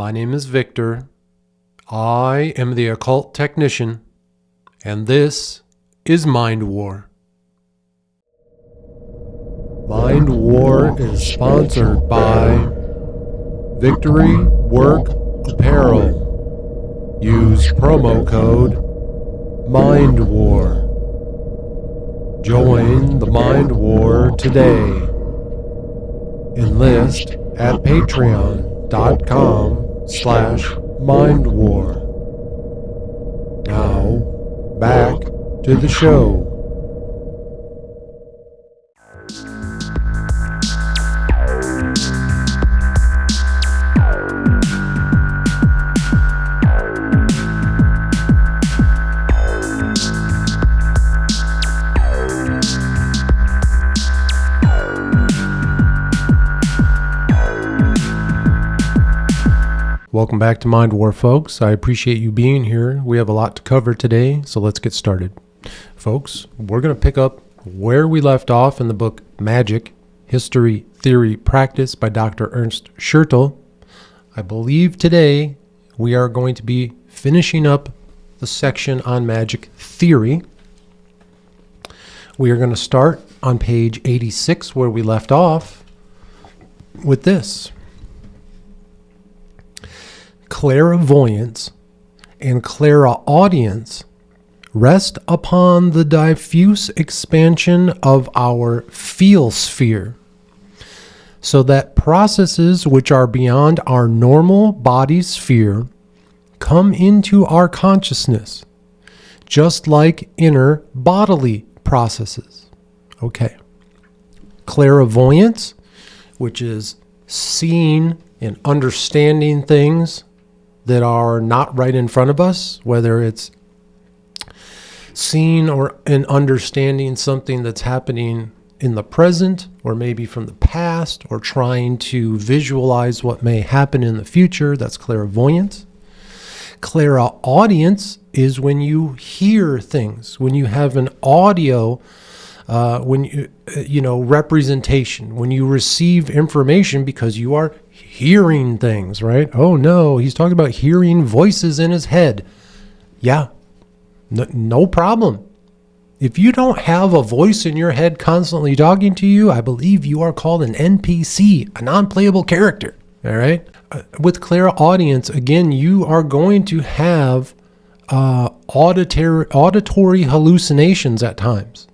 My name is Victor. I am the occult technician, and this is Mind War. Mind War is sponsored by Victory Work Apparel. Use promo code Mind War. Join the Mind War today. Enlist at patreon.com/mindwar. Now, back to the show. Welcome back to Mind War, folks. I appreciate you being here. We have a lot to cover today, so let's get started. Folks, we're going to pick up where we left off in the book Magic, History, Theory, Practice by Dr. Ernst Schertl. I believe today we are going to be finishing up the section on magic theory. We are going to start on page 86 where we left off with this. Clairvoyance and clairaudience rest upon the diffuse expansion of our feel sphere, so that processes which are beyond our normal body sphere come into our consciousness, just like inner bodily processes. Okay. Clairvoyance, which is seeing and understanding things that are not right in front of us, whether it's seeing or and understanding something that's happening in the present or maybe from the past, or trying to visualize what may happen in the future. That's clairvoyance. Clairaudience is when you hear things, when you have an audio representation, when you receive information because you are hearing things, right? Oh no, he's talking about hearing voices in his head. Yeah, no problem. If you don't have a voice in your head constantly talking to you, I believe you are called an NPC, a non-playable character, all right? With clairaudience, again, you are going to have auditory hallucinations at times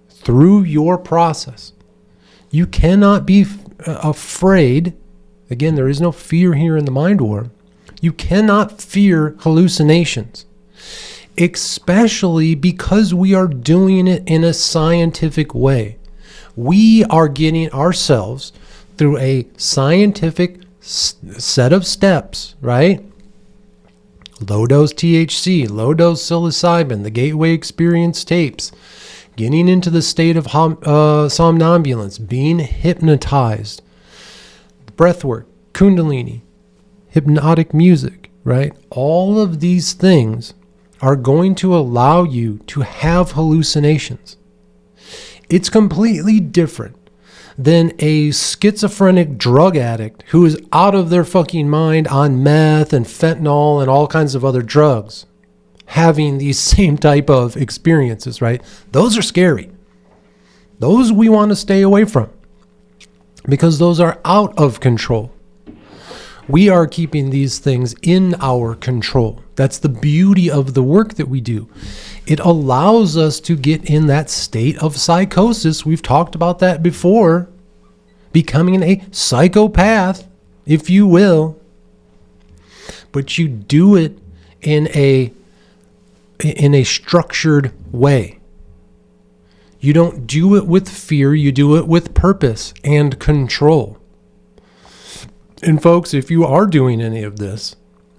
through your process. You cannot be afraid. Again, there is no fear here in the Mind War. You cannot fear hallucinations, especially because we are doing it in a scientific way. We are getting ourselves through a scientific set of steps, right? Low dose THC, low dose psilocybin, the gateway experience tapes, getting into the state of somnambulance, being hypnotized, breathwork, kundalini, hypnotic music, right? All of these things are going to allow you to have hallucinations. It's completely different than a schizophrenic drug addict who is out of their fucking mind on meth and fentanyl and all kinds of other drugs, having these same type of experiences, right? Those are scary. Those we want to stay away from because those are out of control. We are keeping these things in our control. That's the beauty of the work that we do. It allows us to get in that state of psychosis. We've talked about that before. Becoming a psychopath, if you will. But you do it in a structured way. You don't do it with fear, you do it with purpose and control. And folks, if you are doing any of this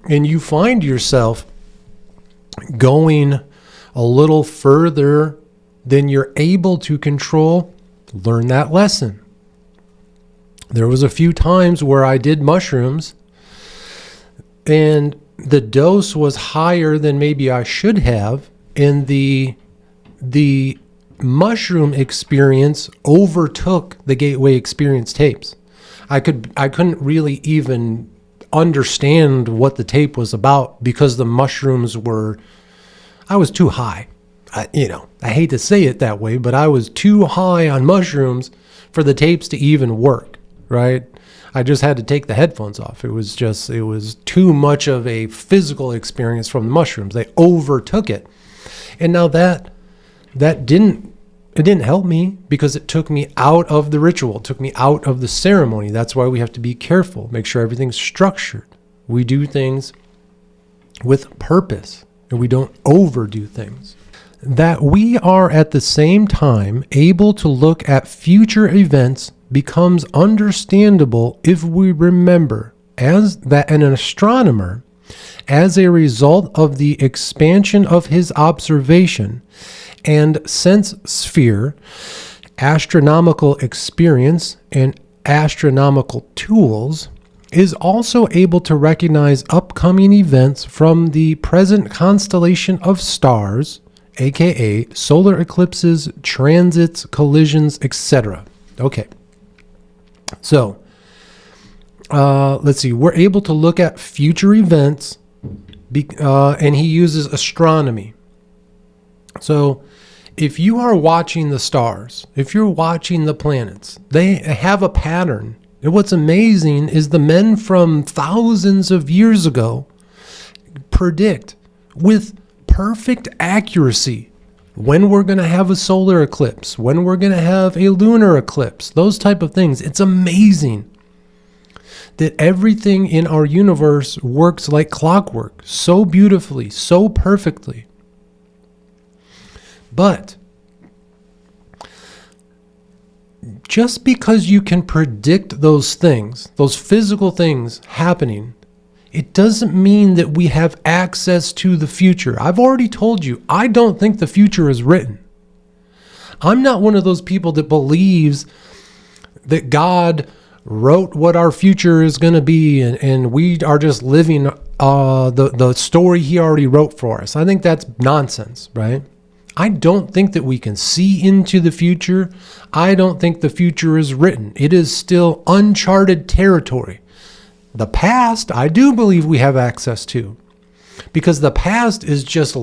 and you find yourself going a little further than you're able to control, learn that lesson. There was a few times where I did mushrooms and the dose was higher than maybe I should have, and the mushroom experience overtook the gateway experience tapes. I couldn't really even understand what the tape was about because the mushrooms were, I was too high. I hate to say it that way, but I was too high on mushrooms for the tapes to even work, right? I just had to take the headphones off. It was too much of a physical experience from the mushrooms. They overtook it. And now that didn't help me because it took me out of the ritual, it took me out of the ceremony. That's why we have to be careful, make sure everything's structured. We do things with purpose and we don't overdo things. That we are at the same time able to look at future events becomes understandable if we remember as that an astronomer, as a result of the expansion of his observation and sense sphere, astronomical experience, and astronomical tools, is also able to recognize upcoming events from the present constellation of stars, aka solar eclipses, transits, collisions, etc. Okay. So, let's see. We're able to look at future events, and he uses astronomy. So, if you are watching the stars, if you're watching the planets, they have a pattern. And what's amazing is the men from thousands of years ago predict with perfect accuracy when we're going to have a solar eclipse, when we're going to have a lunar eclipse, those type of things. It's amazing that everything in our universe works like clockwork, so beautifully, so perfectly. But just because you can predict those things, those physical things happening, it doesn't mean that we have access to the future. I've already told you, I don't think the future is written. I'm not one of those people that believes that God wrote what our future is going to be and we are just living the story he already wrote for us. I think that's nonsense, right? I don't think that we can see into the future. I don't think the future is written. It is still uncharted territory. The past, I do believe we have access to, because the past is just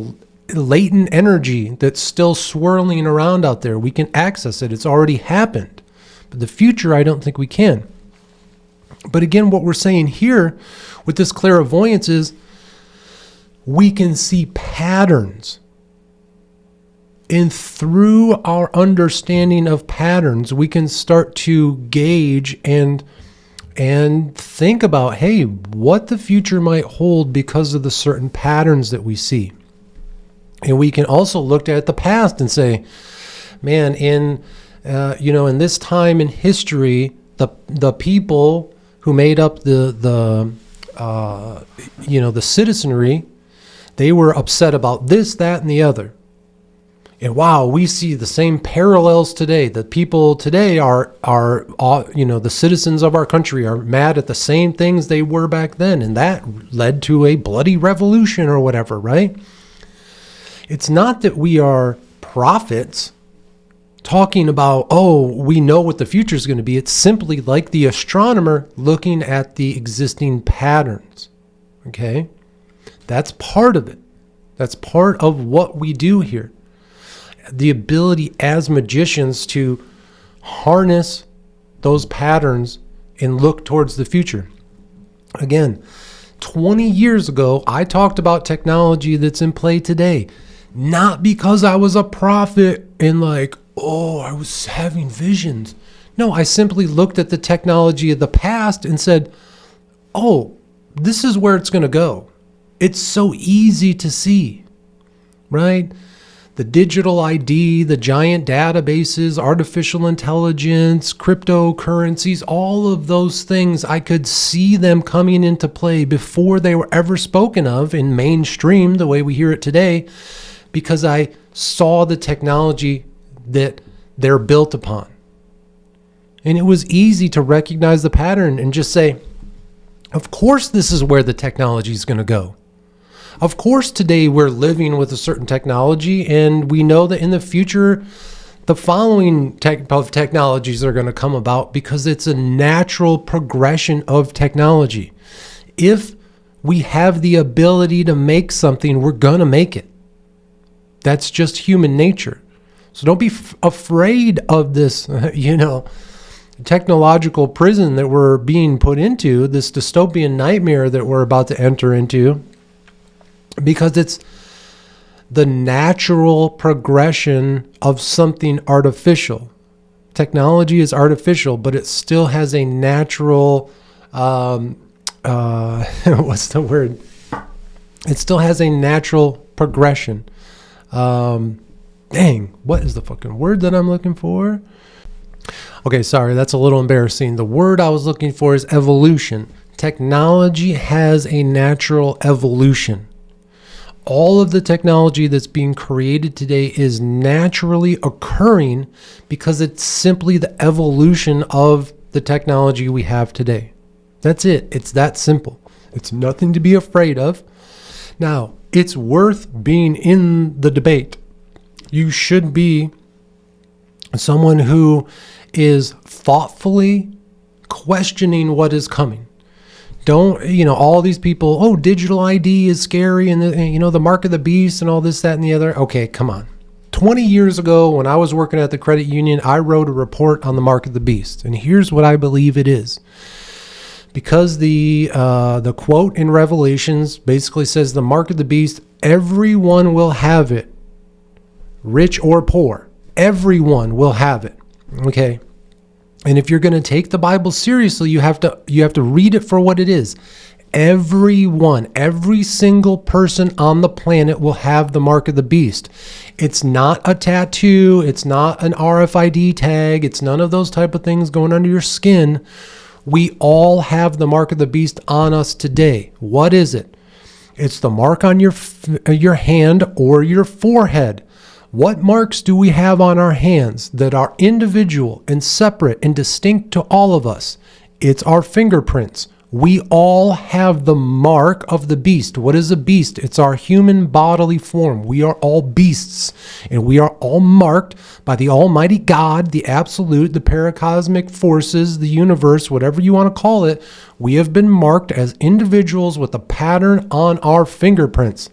latent energy that's still swirling around out there. We can access it. It's already happened. But the future, I don't think we can. But again, what we're saying here with this clairvoyance is we can see patterns. And through our understanding of patterns, we can start to gauge and think about, hey, what the future might hold because of the certain patterns that we see. And we can also look at the past and say, man, in this time in history, the people who made up the citizenry, they were upset about this, that, and the other. And wow, we see the same parallels today. The people today are the citizens of our country are mad at the same things they were back then. And that led to a bloody revolution or whatever, right? It's not that we are prophets talking about, we know what the future is going to be. It's simply like the astronomer looking at the existing patterns. Okay? That's part of it. That's part of what we do here. The ability as magicians to harness those patterns and look towards the future. Again, 20 years ago, I talked about technology that's in play today. Not because I was a prophet and I was having visions. No, I simply looked at the technology of the past and said, this is where it's going to go. It's so easy to see, right? The digital ID, the giant databases, artificial intelligence, cryptocurrencies, all of those things, I could see them coming into play before they were ever spoken of in mainstream, the way we hear it today, because I saw the technology that they're built upon. And it was easy to recognize the pattern and just say, of course this is where the technology is going to go. Of course, today we're living with a certain technology, and we know that in the future, the following type of technologies are going to come about because it's a natural progression of technology. If we have the ability to make something, we're going to make it. That's just human nature. So don't be afraid of this, technological prison that we're being put into, this dystopian nightmare that we're about to enter into, because it's the natural progression of something artificial. Technology is artificial, but it still has a natural, what's the word? It still has a natural progression. What is the fucking word that I'm looking for? Okay, sorry, that's a little embarrassing. The word I was looking for is evolution. Technology has a natural evolution. All of the technology that's being created today is naturally occurring because it's simply the evolution of the technology we have today. That's it. It's that simple. It's nothing to be afraid of. Now, it's worth being in the debate. You should be someone who is thoughtfully questioning what is coming. Don't, all these people, digital ID is scary and the mark of the beast and all this, that, and the other. Okay, come on. 20 years ago, when I was working at the credit union, I wrote a report on the mark of the beast. And here's what I believe it is. Because the quote in Revelations basically says the mark of the beast, everyone will have it, rich or poor. Everyone will have it. Okay. And if you're going to take the Bible seriously, you have to read it for what it is. Everyone, every single person on the planet will have the mark of the beast. It's not a tattoo. It's not an RFID tag. It's none of those type of things going under your skin. We all have the mark of the beast on us today. What is it? It's the mark on your hand or your forehead. What marks do we have on our hands that are individual and separate and distinct to all of us? It's our fingerprints. We all have the mark of the beast. What is a beast? It's our human bodily form. We are all beasts, and we are all marked by the Almighty God, the Absolute, the paracosmic forces, the universe, whatever you want to call it. We have been marked as individuals with a pattern on our fingerprints.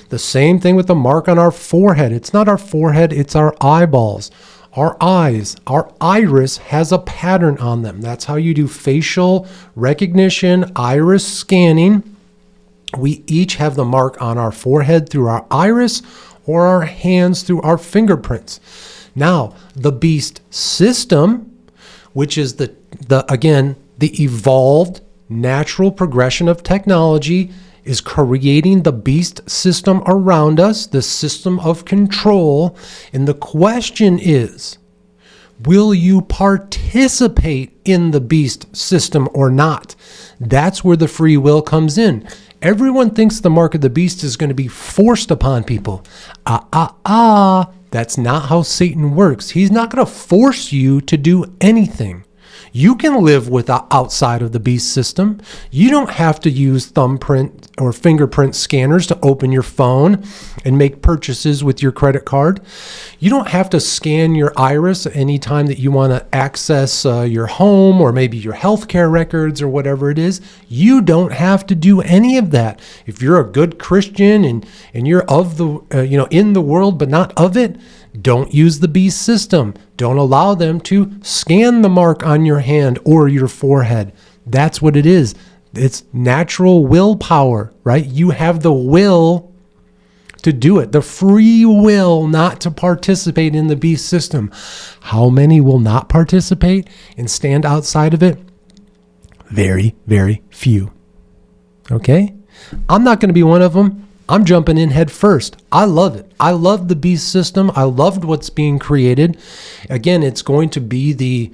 The same thing with the mark on our forehead. It's not our forehead, it's our eyeballs. Our eyes, our iris has a pattern on them. That's how you do facial recognition, iris scanning. We each have the mark on our forehead through our iris or our hands through our fingerprints. Now, the beast system, which is the evolved natural progression of technology, is creating the beast system around us, the system of control. And the question is, will you participate in the beast system or not? That's where the free will comes in. Everyone thinks the mark of the beast is going to be forced upon people. That's not how Satan works. He's not going to force you to do anything. You can live outside of the beast system. You don't have to use thumbprint or fingerprint scanners to open your phone and make purchases with your credit card. You don't have to scan your iris anytime that you want to access your home or maybe your healthcare records or whatever it is. You don't have to do any of that. If you're a good Christian and you're of the in the world but not of it, don't use the beast system. Don't allow them to scan the mark on your hand or your forehead. That's what it is. It's natural willpower, right? You have the will to do it, the free will not to participate in the beast system. How many will not participate and stand outside of it? Very, very few. Okay? I'm not going to be one of them. I'm jumping in head first. I love it. I love the beast system. I loved what's being created. Again, it's going to be the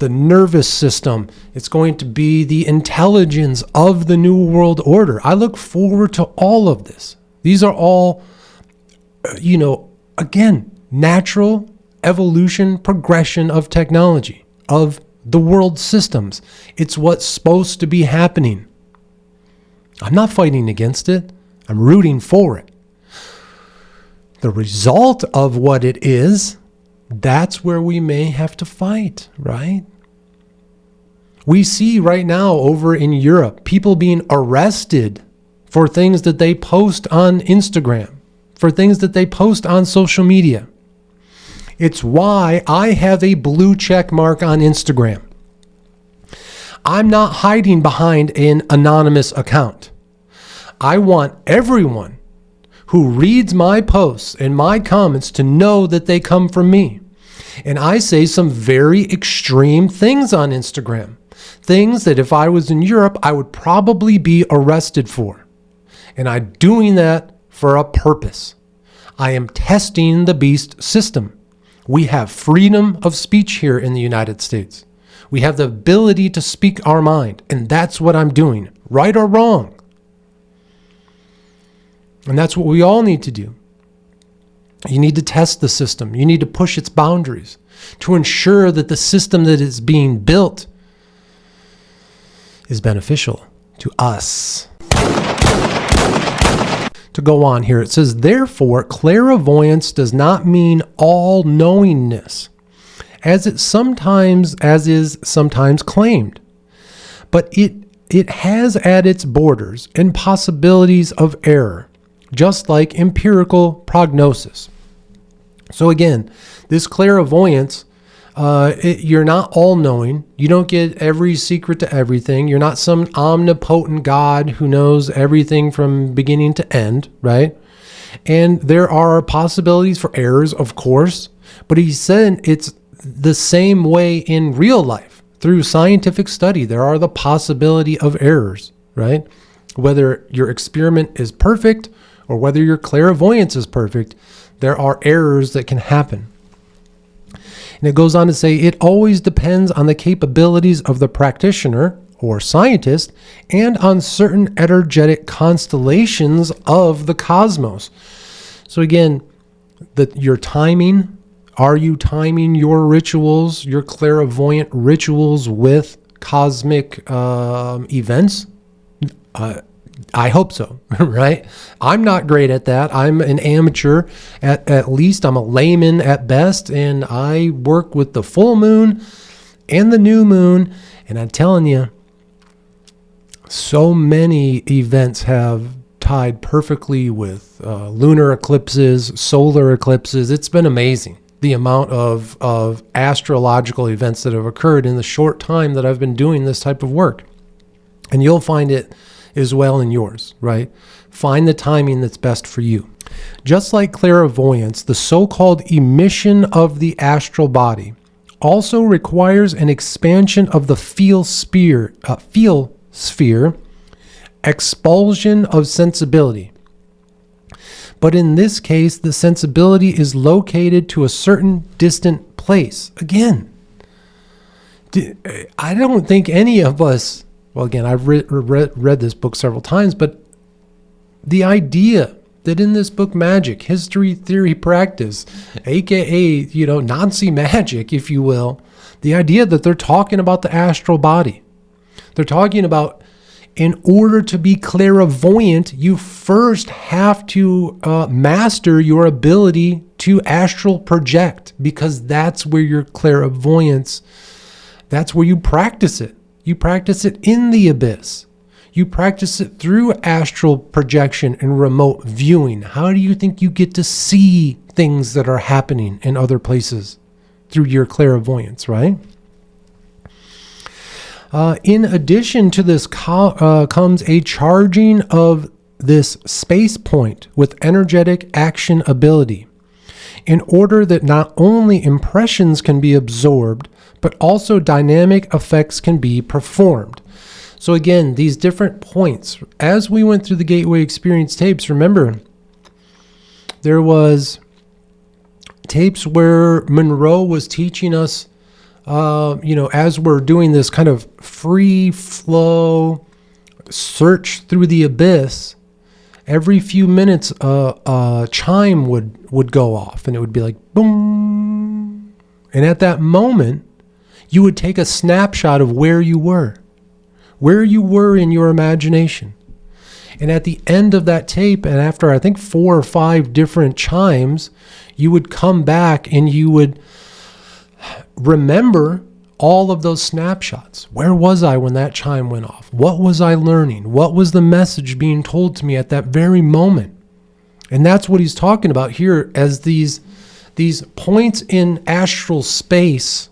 nervous system. It's going to be the intelligence of the New World Order. I look forward to all of this. These are all, again, natural evolution, progression of technology, of the world systems. It's what's supposed to be happening. I'm not fighting against it. I'm rooting for it. The result of what it is, that's where we may have to fight, right? We see right now over in Europe, people being arrested for things that they post on Instagram, for things that they post on social media. It's why I have a blue check mark on Instagram. I'm not hiding behind an anonymous account. I want everyone who reads my posts and my comments to know that they come from me. And I say some very extreme things on Instagram. Things that if I was in Europe, I would probably be arrested for. And I'm doing that for a purpose. I am testing the beast system. We have freedom of speech here in the United States. We have the ability to speak our mind, and that's what I'm doing, right or wrong. And that's what we all need to do. You need to test the system. You need to push its boundaries to ensure that the system that is being built is beneficial to us. To go on here, it says, therefore, clairvoyance does not mean all-knowingness, as is sometimes claimed, but it has at its borders and possibilities of error, just like empirical prognosis. So again, this clairvoyance, you're not all-knowing. You don't get every secret to everything. You're not some omnipotent God who knows everything from beginning to end, right? And there are possibilities for errors, of course, but he said it's the same way in real life. Through scientific study, there are the possibility of errors, right? Whether your experiment is perfect or whether your clairvoyance is perfect, there are errors that can happen. And it goes on to say, it always depends on the capabilities of the practitioner or scientist and on certain energetic constellations of the cosmos. So again, your timing, are you timing your rituals, your clairvoyant rituals with cosmic events? I hope so, right? I'm not great at that. I'm an amateur at least. I'm a layman at best, and I work with the full moon and the new moon. And I'm telling you, so many events have tied perfectly with lunar eclipses, solar eclipses. It's been amazing, the amount of astrological events that have occurred in the short time that I've been doing this type of work. And you'll find it as well in yours, right? Find the timing that's best for you. Just like clairvoyance, the so-called emission of the astral body also requires an expansion of the feel sphere, expulsion of sensibility. But in this case, the sensibility is located to a certain distant place. Again, I don't think any of us, well, again, I've read this book several times, but the idea that in this book, Magic, History, Theory, Practice, aka, Nazi magic, if you will, the idea that they're talking about the astral body. They're talking about, in order to be clairvoyant, you first have to master your ability to astral project, because that's where your clairvoyance, that's where you practice it. You practice it in the abyss. You practice it through astral projection and remote viewing. How do you think you get to see things that are happening in other places? Through your clairvoyance, right? In addition to this comes a charging of this space point with energetic action ability, in order that not only impressions can be absorbed, but also dynamic effects can be performed. So again, these different points, as we went through the Gateway Experience tapes, remember, there was tapes where Monroe was teaching us, as we're doing this kind of free flow search through the abyss, every few minutes a chime would go off, and it would be like, boom. And at that moment, you would take a snapshot of where you were in your imagination. And at the end of that tape, and after I think 4 or 5 different chimes, you would come back and you would remember all of those snapshots. Where was I when that chime went off? What was I learning? What was the message being told to me at that very moment? And that's what he's talking about here as these points in astral space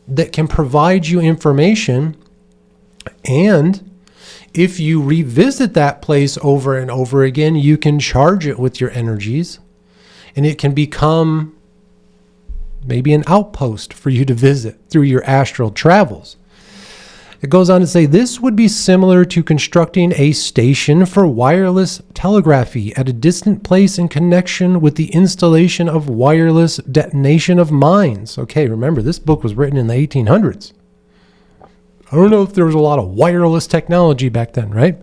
that can provide you information. And if you revisit that place over and over again, you can charge it with your energies, and it can become maybe an outpost for you to visit through your astral travels. It goes on to say, this would be similar to constructing a station for wireless telegraphy at a distant place in connection with the installation of wireless detonation of mines. Okay, remember, this book was written in the 1800s. I don't know if there was a lot of wireless technology back then, right?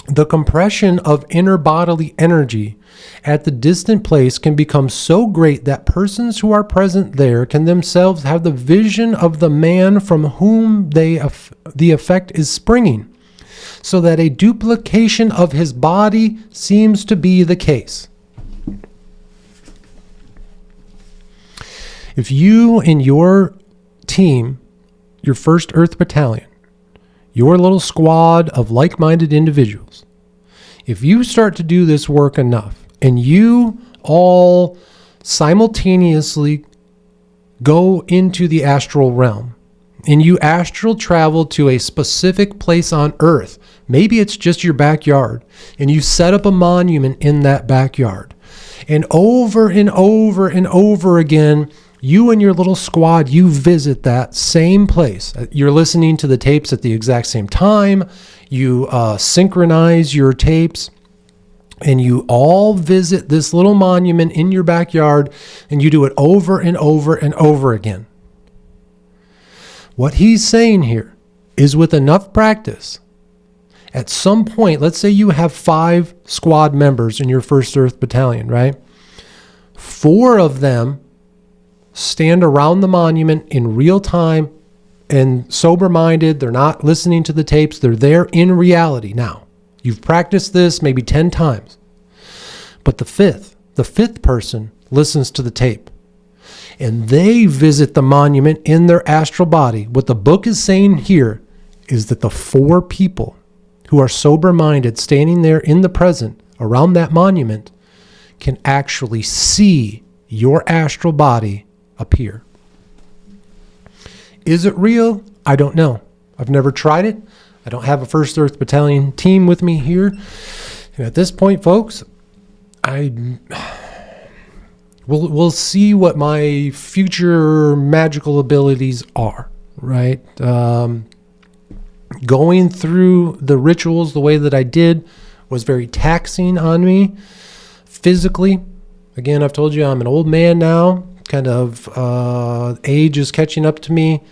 The compression of inner bodily energy at the distant place can become so great that persons who are present there can themselves have the vision of the man from whom the effect is springing, so that a duplication of his body seems to be the case. If you and your team, your 1st Earth Battalion, your little squad of like-minded individuals, if you start to do this work enough and you all simultaneously go into the astral realm and you astral travel to a specific place on Earth, maybe it's just your backyard, and you set up a monument in that backyard, and over and over and over again, you and your little squad, you visit that same place. You're listening to the tapes at the exact same time. You synchronize your tapes, and you all visit this little monument in your backyard, and you do it over and over and over again. What he's saying here is, with enough practice, at some point, let's say you have 5 squad members in your 1st Earth Battalion, right? 4 of them stand around the monument in real time and sober-minded. They're not listening to the tapes. They're there in reality now. You've practiced this maybe 10 times. But the fifth person listens to the tape, and they visit the monument in their astral body. What the book is saying here is that the 4 people who are sober-minded standing there in the present around that monument can actually see your astral body appear. Is it real? I don't know. I've never tried it. I don't have a 1st Earth Battalion team with me here. And at this point, folks, we'll see what my future magical abilities are, right? Going through the rituals the way that I did was very taxing on me physically. Again, I've told you I'm an old man now. Kind of age is catching up to me.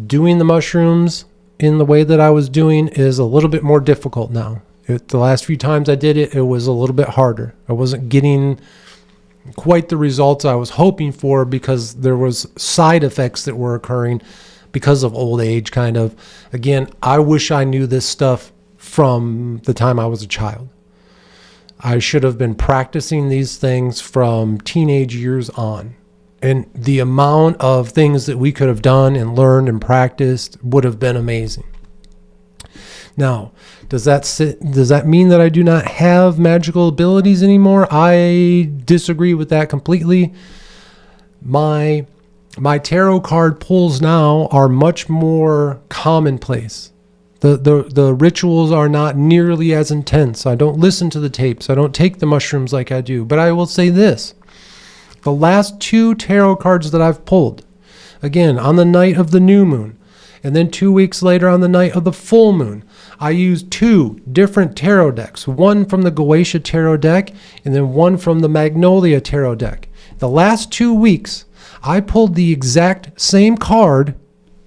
Doing the mushrooms in the way that I was doing is a little bit more difficult now. The last few times I did it, it was a little bit harder. I wasn't getting quite the results I was hoping for because there was side effects that were occurring because of old age, kind of. Again, I wish I knew this stuff from the time I was a child. I should have been practicing these things from teenage years on. And the amount of things that we could have done and learned and practiced would have been amazing. Now, does that mean that I do not have magical abilities anymore? I disagree with that completely. My tarot card pulls now are much more commonplace. The rituals are not nearly as intense. I don't listen to the tapes. I don't take the mushrooms like I do. But I will say this. The last 2 tarot cards that I've pulled, again, on the night of the new moon, and then 2 weeks later on the night of the full moon, I used 2 different tarot decks, one from the Goetia tarot deck and then one from the Magnolia tarot deck. The last 2 weeks, I pulled the exact same card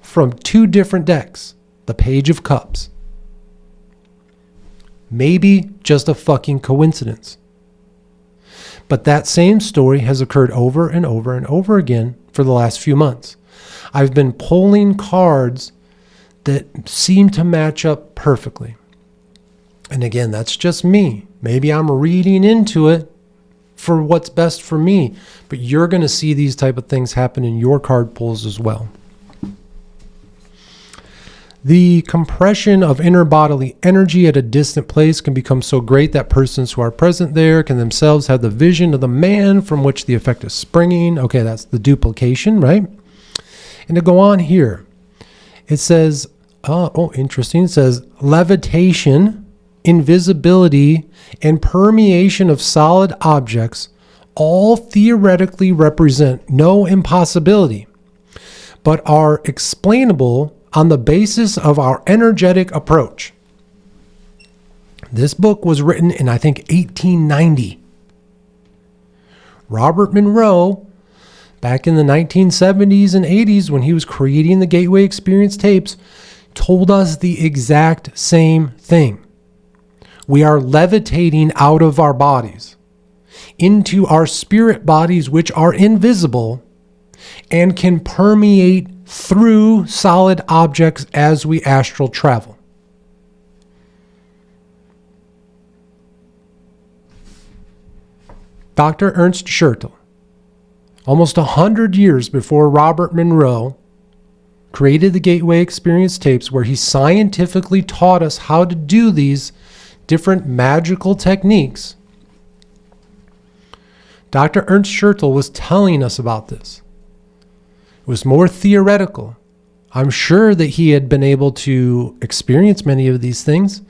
from 2 different decks, the Page of Cups. Maybe just a fucking coincidence. But that same story has occurred over and over and over again for the last few months. I've been pulling cards that seem to match up perfectly. And again, that's just me. Maybe I'm reading into it for what's best for me. But you're going to see these type of things happen in your card pulls as well. The compression of inner bodily energy at a distant place can become so great that persons who are present there can themselves have the vision of the man from which the effect is springing. Okay, that's the duplication, right? And to go on here, it says, interesting. It says levitation, invisibility, and permeation of solid objects all theoretically represent no impossibility, but are explainable on the basis of our energetic approach. This book was written in, I think, 1890. Robert Monroe, back in the 1970s and 80s, when he was creating the Gateway Experience tapes, told us the exact same thing. We are levitating out of our bodies into our spirit bodies, which are invisible and can permeate through solid objects as we astral travel. Dr. Ernst Schertl, almost 100 years before Robert Monroe, created the Gateway Experience tapes, where he scientifically taught us how to do these different magical techniques. Dr. Ernst Schertl was telling us about this. It was more theoretical. I'm sure that he had been able to experience many of these things.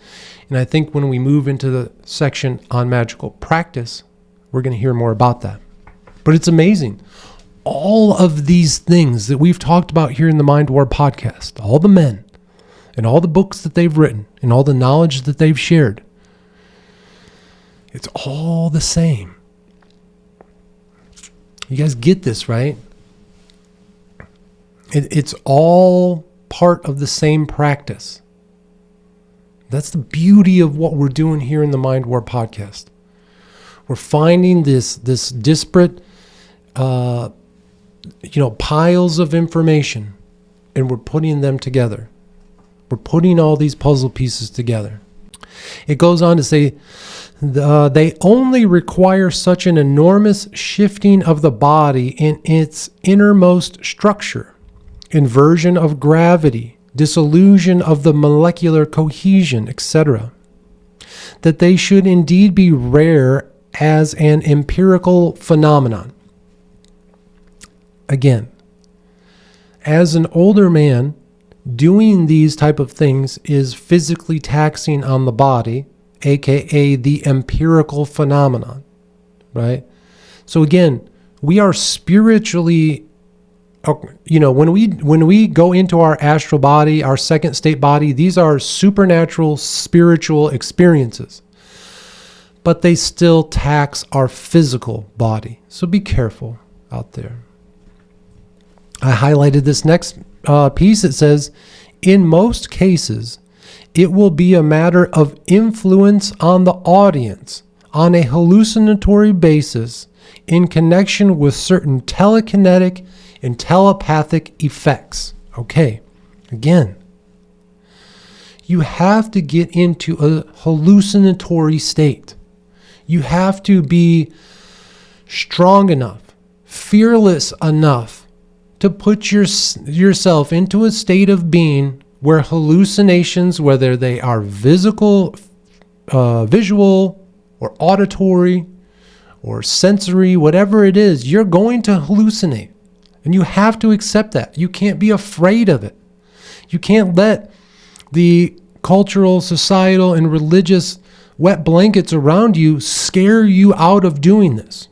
And I think when we move into the section on magical practice, we're going to hear more about that. But it's amazing. All of these things that we've talked about here in the Mind War podcast, all the men and all the books that they've written and all the knowledge that they've shared, it's all the same. You guys get this, right? It's all part of the same practice. That's the beauty of what we're doing here in the Mind War podcast. We're finding this disparate, piles of information, and we're putting them together. We're putting all these puzzle pieces together. It goes on to say, they only require such an enormous shifting of the body in its innermost structure, inversion of gravity, dissolution of the molecular cohesion, etc., that they should indeed be rare as an empirical phenomenon. Again, as an older man, doing these type of things is physically taxing on the body, aka the empirical phenomenon, right? So again, we are spiritually, when we go into our astral body, our second state body, these are supernatural spiritual experiences, but they still tax our physical body. So be careful out there. I highlighted this next piece. It says, in most cases, it will be a matter of influence on the audience on a hallucinatory basis in connection with certain telekinetic and telepathic effects. Okay, again, you have to get into a hallucinatory state. You have to be strong enough, fearless enough to put yourself into a state of being where hallucinations, whether they are visual or auditory or sensory, whatever it is, you're going to hallucinate. And you have to accept that. You can't be afraid of it. You can't let the cultural, societal, and religious wet blankets around you scare you out of doing this.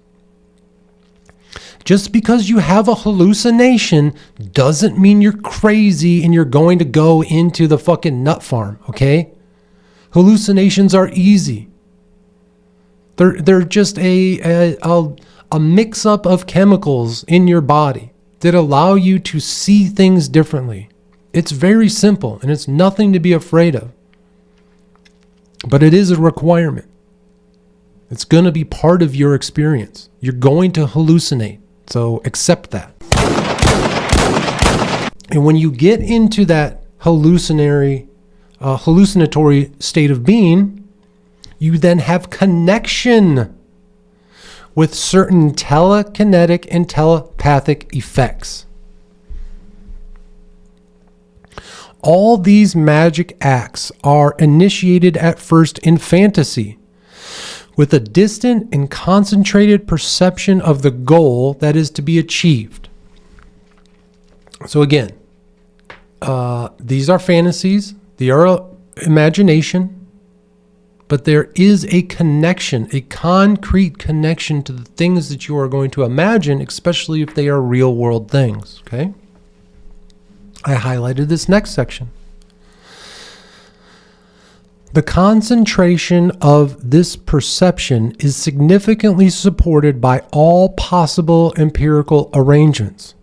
Just because you have a hallucination doesn't mean you're crazy and you're going to go into the fucking nut farm, okay? Hallucinations are easy. They're just a mix-up of chemicals in your body that allow you to see things differently. It's very simple, and it's nothing to be afraid of. But it is a requirement. It's going to be part of your experience. You're going to hallucinate, so accept that. And when you get into that hallucinatory state of being, you then have connection with certain telekinetic and telepathic effects. All these magic acts are initiated at first in fantasy, with a distant and concentrated perception of the goal that is to be achieved. So again, these are fantasies, they are imagination, but there is a connection, a concrete connection to the things that you are going to imagine, especially if they are real world things, okay? I highlighted this next section. The concentration of this perception is significantly supported by all possible empirical arrangements.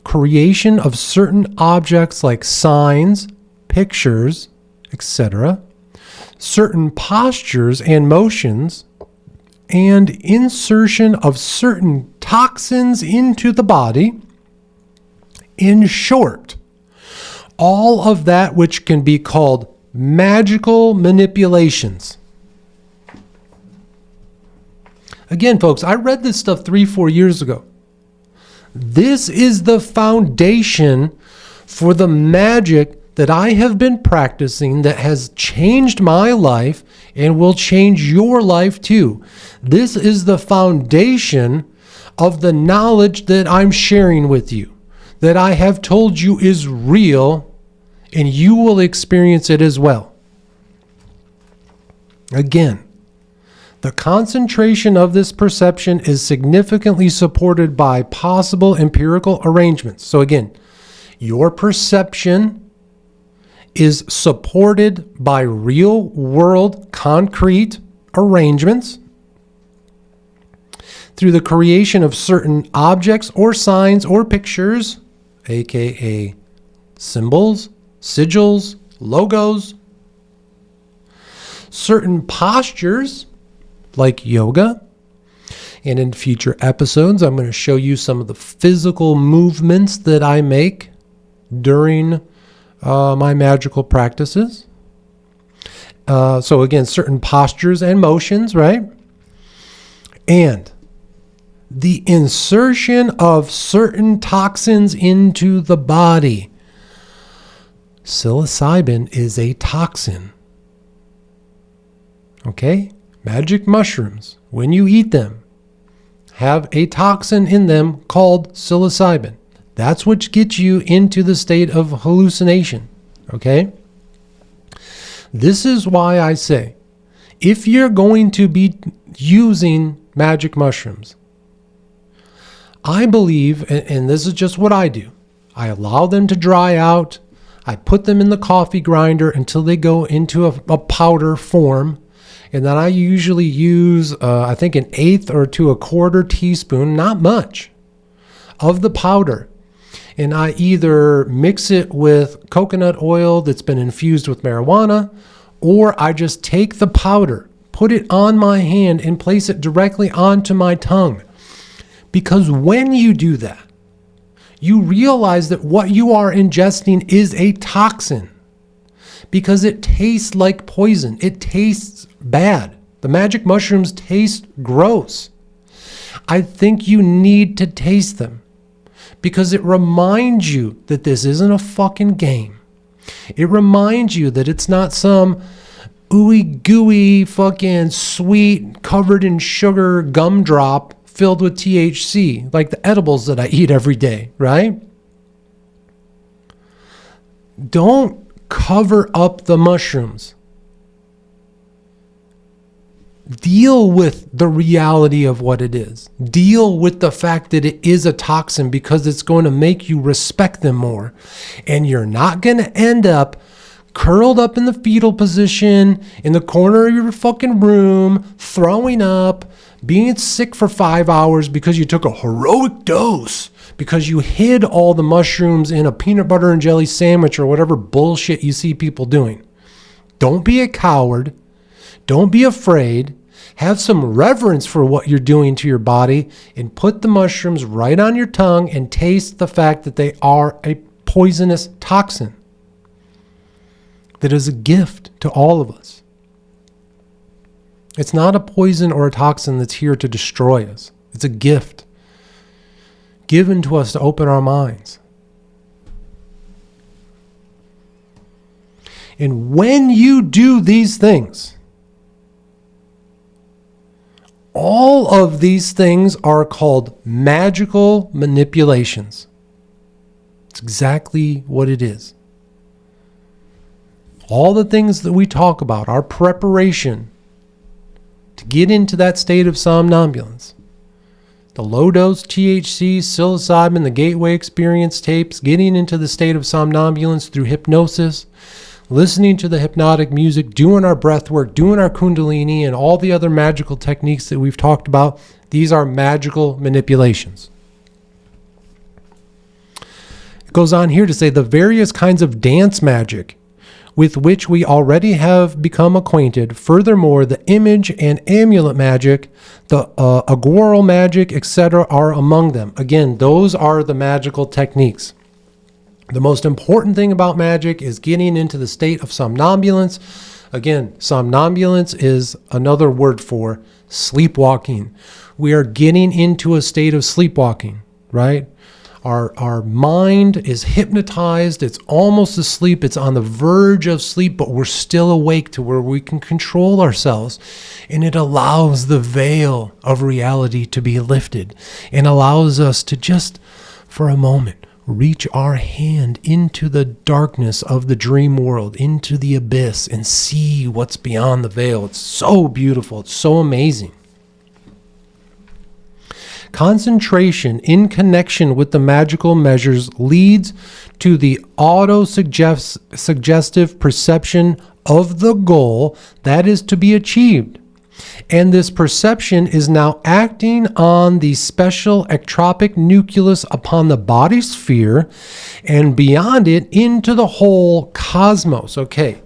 Creation of certain objects like signs, pictures, etc., certain postures and motions, and insertion of certain toxins into the body. In short, all of that which can be called magical manipulations. Again, folks, I read this stuff 3-4 years ago. This is the foundation for the magic that I have been practicing that has changed my life and will change your life too. This is the foundation of the knowledge that I'm sharing with you, that I have told you is real, and you will experience it as well. Again, the concentration of this perception is significantly supported by possible empirical arrangements. So again, your perception is supported by real world concrete arrangements through the creation of certain objects or signs or pictures, aka symbols, sigils, logos, certain postures like yoga. And in future episodes, I'm going to show you some of the physical movements that I make during my magical practices. So again, certain postures and motions, right? And the insertion of certain toxins into the body. Psilocybin is a toxin. Okay? Magic mushrooms, when you eat them, have a toxin in them called psilocybin. That's what gets you into the state of hallucination. Okay? This is why I say, if you're going to be using magic mushrooms, I believe, and this is just what I do, I allow them to dry out. I put them in the coffee grinder until they go into a powder form. And then I usually use, I think, 1/8 or to 1/4 teaspoon, not much, of the powder. And I either mix it with coconut oil that's been infused with marijuana, or I just take the powder, put it on my hand, and place it directly onto my tongue. Because when you do that, you realize that what you are ingesting is a toxin. Because it tastes like poison. It tastes bad. The magic mushrooms taste gross. I think you need to taste them because it reminds you that this isn't a fucking game. It reminds you that it's not some ooey gooey fucking sweet covered in sugar gumdrop filled with THC, like the edibles that I eat every day, right? Don't cover up the mushrooms. Deal with the reality of what it is. Deal with the fact that it is a toxin because it's going to make you respect them more. And you're not going to end up curled up in the fetal position in the corner of your fucking room, throwing up, being sick for 5 hours because you took a heroic dose, because you hid all the mushrooms in a peanut butter and jelly sandwich or whatever bullshit you see people doing. Don't be a coward. Don't be afraid. Have some reverence for what you're doing to your body and put the mushrooms right on your tongue and taste the fact that they are a poisonous toxin that is a gift to all of us. It's not a poison or a toxin that's here to destroy us. It's a gift given to us to open our minds. And when you do these things, all of these things are called magical manipulations. It's exactly what it is. All the things that we talk about, our preparation to get into that state of somnambulance, the low-dose THC, psilocybin, the gateway experience tapes, getting into the state of somnambulance through hypnosis, listening to the hypnotic music, doing our breath work, doing our kundalini, and all the other magical techniques that we've talked about, these are magical manipulations. It goes on here to say the various kinds of dance magic with which we already have become acquainted. Furthermore, the image and amulet magic, the agoural magic, etc. are among them. Again, those are the magical techniques. The most important thing about magic is getting into the state of somnambulance. Again, somnambulance is another word for sleepwalking. We are getting into a state of sleepwalking, right? Our mind is hypnotized. It's almost asleep. It's on the verge of sleep, but we're still awake to where we can control ourselves. And it allows the veil of reality to be lifted and allows us to just, for a moment, reach our hand into the darkness of the dream world, into the abyss, and see what's beyond the veil. It's so beautiful. It's so amazing. Concentration in connection with the magical measures leads to the auto-suggestive perception of the goal that is to be achieved. And this perception is now acting on the special ectropic nucleus upon the body sphere and beyond it into the whole cosmos. Okay,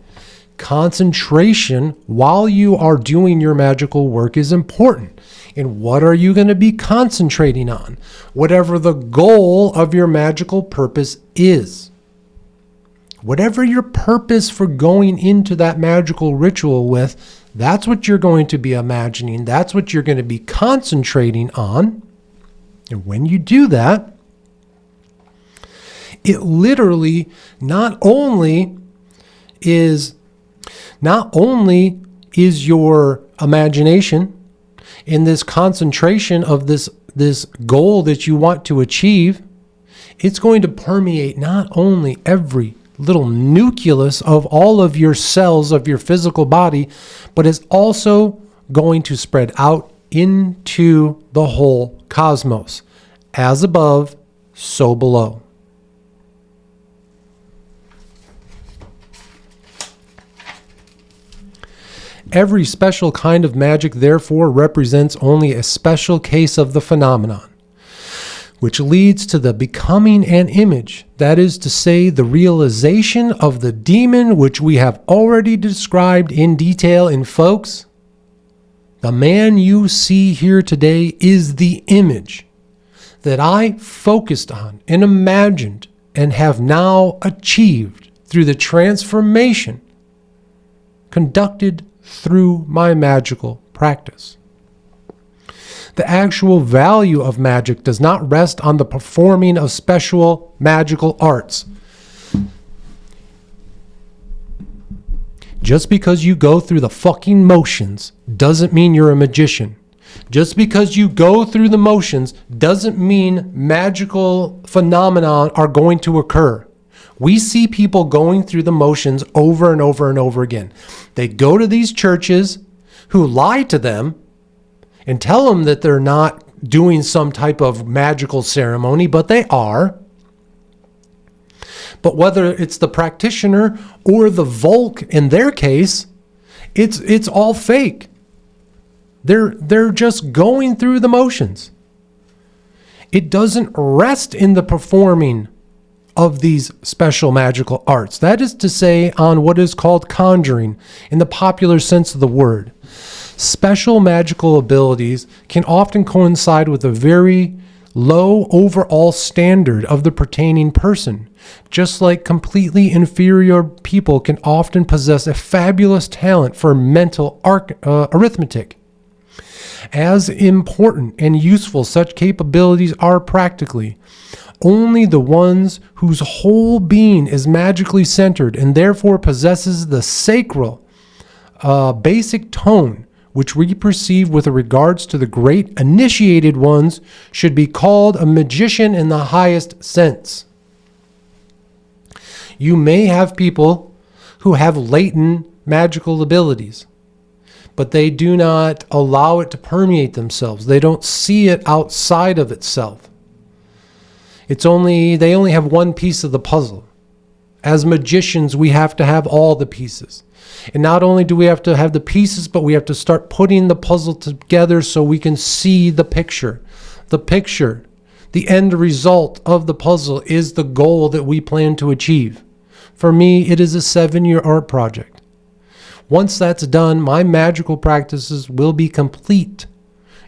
concentration while you are doing your magical work is important. And what are you going to be concentrating on? Whatever the goal of your magical purpose is. Whatever your purpose for going into that magical ritual with, that's what you're going to be imagining. That's what you're going to be concentrating on. And when you do that, it literally not only is your imagination in this concentration of this goal that you want to achieve, it's going to permeate not only every little nucleus of all of your cells of your physical body, but is also going to spread out into the whole cosmos. As above, so below. Every special kind of magic, therefore, represents only a special case of the phenomenon, which leads to the becoming an image, that is to say, the realization of the demon which we have already described in detail. And folks, the man you see here today is the image that I focused on and imagined and have now achieved through the transformation conducted through my magical practice. The actual value of magic does not rest on the performing of special magical arts. Just because you go through the fucking motions doesn't mean you're a magician. Just because you go through the motions doesn't mean magical phenomena are going to occur. We see people going through the motions over and over and over again. They go to these churches who lie to them and tell them that they're not doing some type of magical ceremony, but they are. But whether it's the practitioner or the Volk in their case, it's all fake. They're just going through the motions. It doesn't rest in the performing of these special magical arts. That is to say, on what is called conjuring in the popular sense of the word. Special magical abilities can often coincide with a very low overall standard of the pertaining person, just like completely inferior people can often possess a fabulous talent for mental arithmetic. As important and useful such capabilities are practically, only the ones whose whole being is magically centered and therefore possesses the sacral, basic tone which we perceive with regards to the great initiated ones should be called a magician in the highest sense. You may have people who have latent magical abilities, but they do not allow it to permeate themselves. They don't see it outside of itself. They only have one piece of the puzzle. As magicians, we have to have all the pieces. And not only do we have to have the pieces, but we have to start putting the puzzle together so we can see the picture. The picture, the end result of the puzzle is the goal that we plan to achieve. For me, it is a 7-year art project. Once that's done, my magical practices will be complete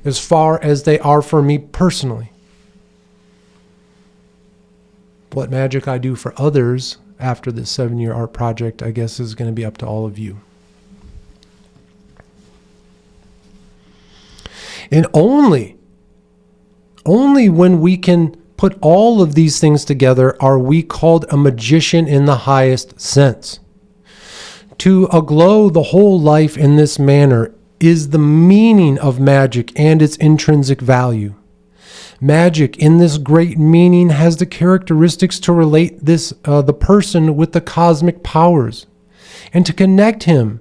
as far as they are for me personally. What magic I do for others after this 7-year art project, I guess, is going to be up to all of you. And only when we can put all of these things together are we called a magician in the highest sense. To aglow the whole life in this manner is the meaning of magic and its intrinsic value. Magic in this great meaning has the characteristics to relate the person with the cosmic powers and to connect him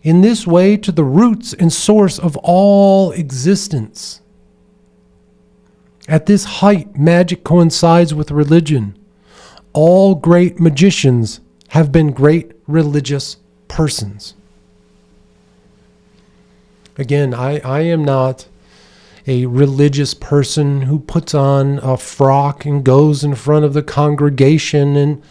in this way to the roots and source of all existence. At this height, magic coincides with religion. All great magicians have been great religious persons. Again, I am not a religious person who puts on a frock and goes in front of the congregation and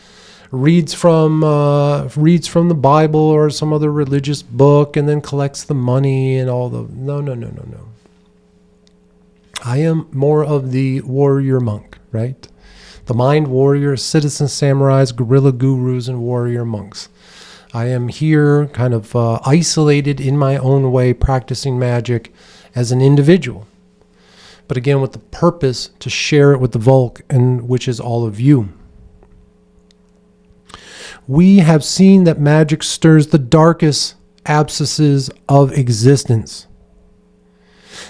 reads from the Bible or some other religious book and then collects the money and all the... No. I am more of the warrior monk, right? The mind warrior, citizen samurais, guerrilla gurus, and warrior monks. I am here kind of isolated in my own way, practicing magic as an individual. But again, with the purpose to share it with the Volk, and which is all of you. We have seen that magic stirs the darkest abscesses of existence.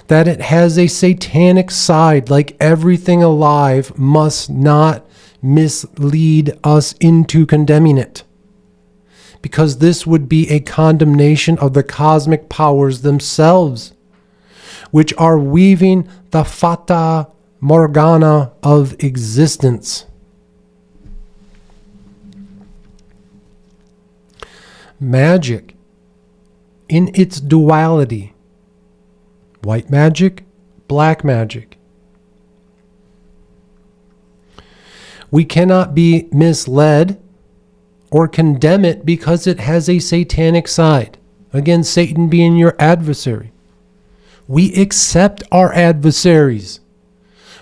That it has a satanic side, like everything alive, must not mislead us into condemning it. Because this would be a condemnation of the cosmic powers themselves, which are weaving the fata morgana of existence. Magic, in its duality, white magic, black magic. We cannot be misled or condemn it because it has a satanic side. Again, Satan being your adversary. We accept our adversaries.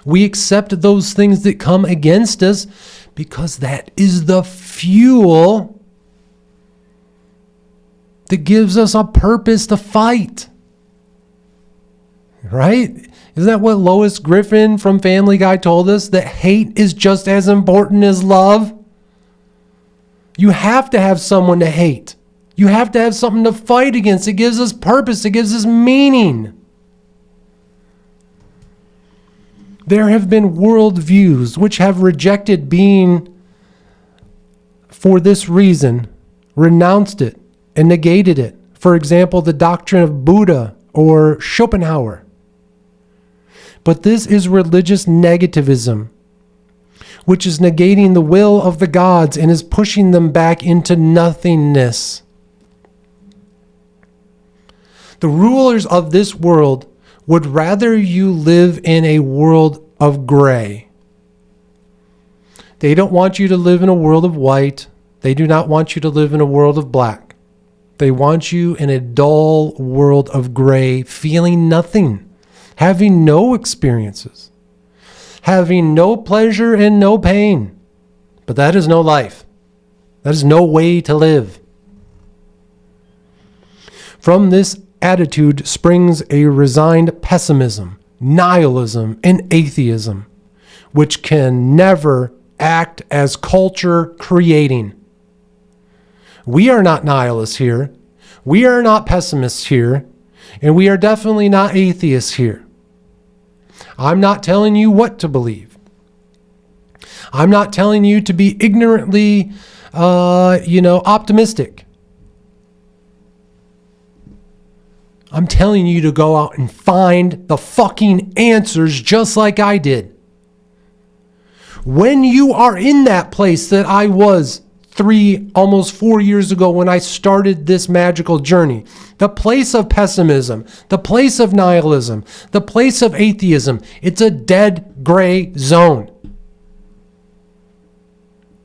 We accept those things that come against us because that is the fuel that gives us a purpose to fight. Right? Isn't that what Lois Griffin from Family Guy told us? That hate is just as important as love. You have to have someone to hate. You have to have something to fight against. It gives us purpose. It gives us meaning. There have been worldviews which have rejected being for this reason, renounced it, and negated it. For example, the doctrine of Buddha or Schopenhauer. But this is religious negativism, which is negating the will of the gods and is pushing them back into nothingness. The rulers of this world would rather you live in a world of gray. They don't want you to live in a world of white. They do not want you to live in a world of black. They want you in a dull world of gray, feeling nothing, having no experiences, having no pleasure and no pain. But that is no life. That is no way to live. From this attitude springs a resigned pessimism, nihilism, and atheism, which can never act as culture creating. We are not nihilists here. We are not pessimists here. And we are definitely not atheists here. I'm not telling you what to believe. I'm not telling you to be ignorantly, optimistic. I'm telling you to go out and find the fucking answers just like I did. When you are in that place that I was almost 4 years ago when I started this magical journey, the place of pessimism, the place of nihilism, the place of atheism, it's a dead gray zone.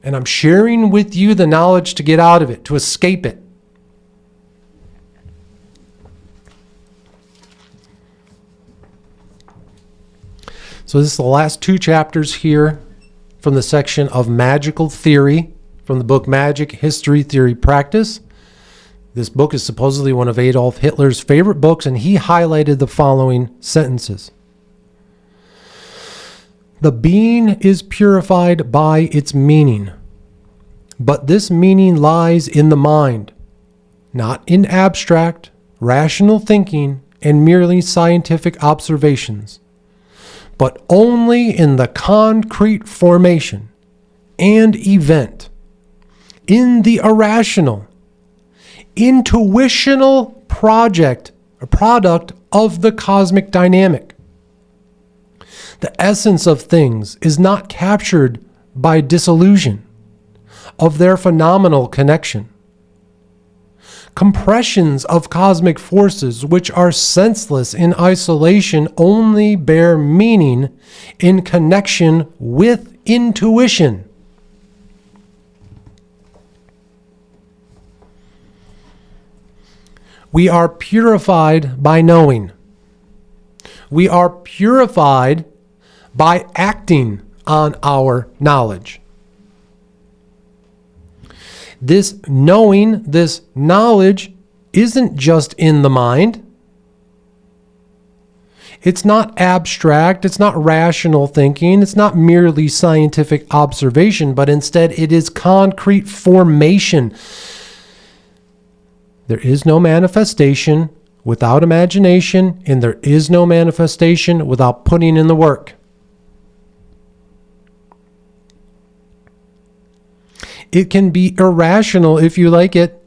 And I'm sharing with you the knowledge to get out of it, to escape it. So this is the last 2 chapters here from the section of magical theory from the book Magic History Theory Practice. This book is supposedly one of Adolf Hitler's favorite books, and he highlighted the following sentences. The being is purified by its meaning, but this meaning lies in the mind, not in abstract, rational thinking and merely scientific observations, but only in the concrete formation and event, in the irrational, intuitional product of the cosmic dynamic. The essence of things is not captured by disillusion of their phenomenal connection. Compressions of cosmic forces which are senseless in isolation only bear meaning in connection with intuition. We are purified by knowing. We are purified by acting on our knowledge. This knowing, this knowledge isn't just in the mind. It's not abstract. It's not rational thinking. It's not merely scientific observation, but instead it is concrete formation. There is no manifestation without imagination, and there is no manifestation without putting in the work. It can be irrational if you like it,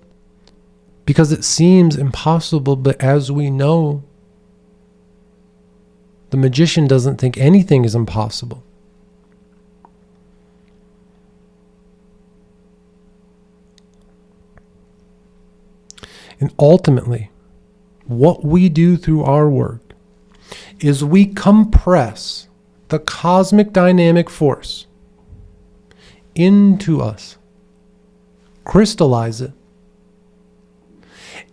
because it seems impossible, but as we know, the magician doesn't think anything is impossible. And ultimately, what we do through our work is we compress the cosmic dynamic force into us, crystallize it,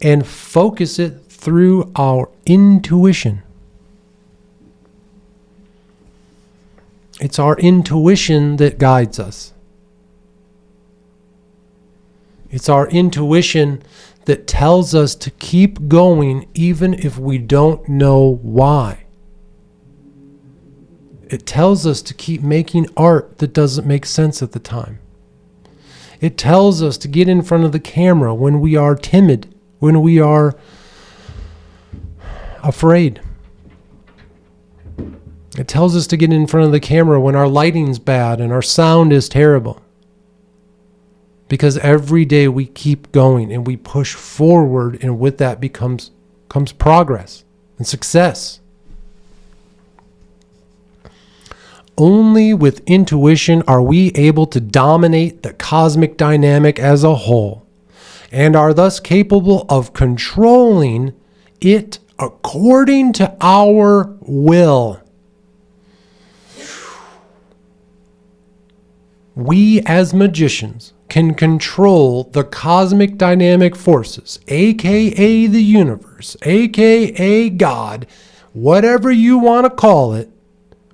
and focus it through our intuition. It's our intuition that guides us. It's our intuition that tells us to keep going even if we don't know why. It tells us to keep making art that doesn't make sense at the time. It tells us to get in front of the camera when we are timid, when we are afraid. It tells us to get in front of the camera when our lighting's bad and our sound is terrible. Because every day we keep going and we push forward, and with that comes progress and success. Only with intuition are we able to dominate the cosmic dynamic as a whole, and are thus capable of controlling it according to our will. We as magicians can control the cosmic dynamic forces, aka the universe, aka God, whatever you want to call it.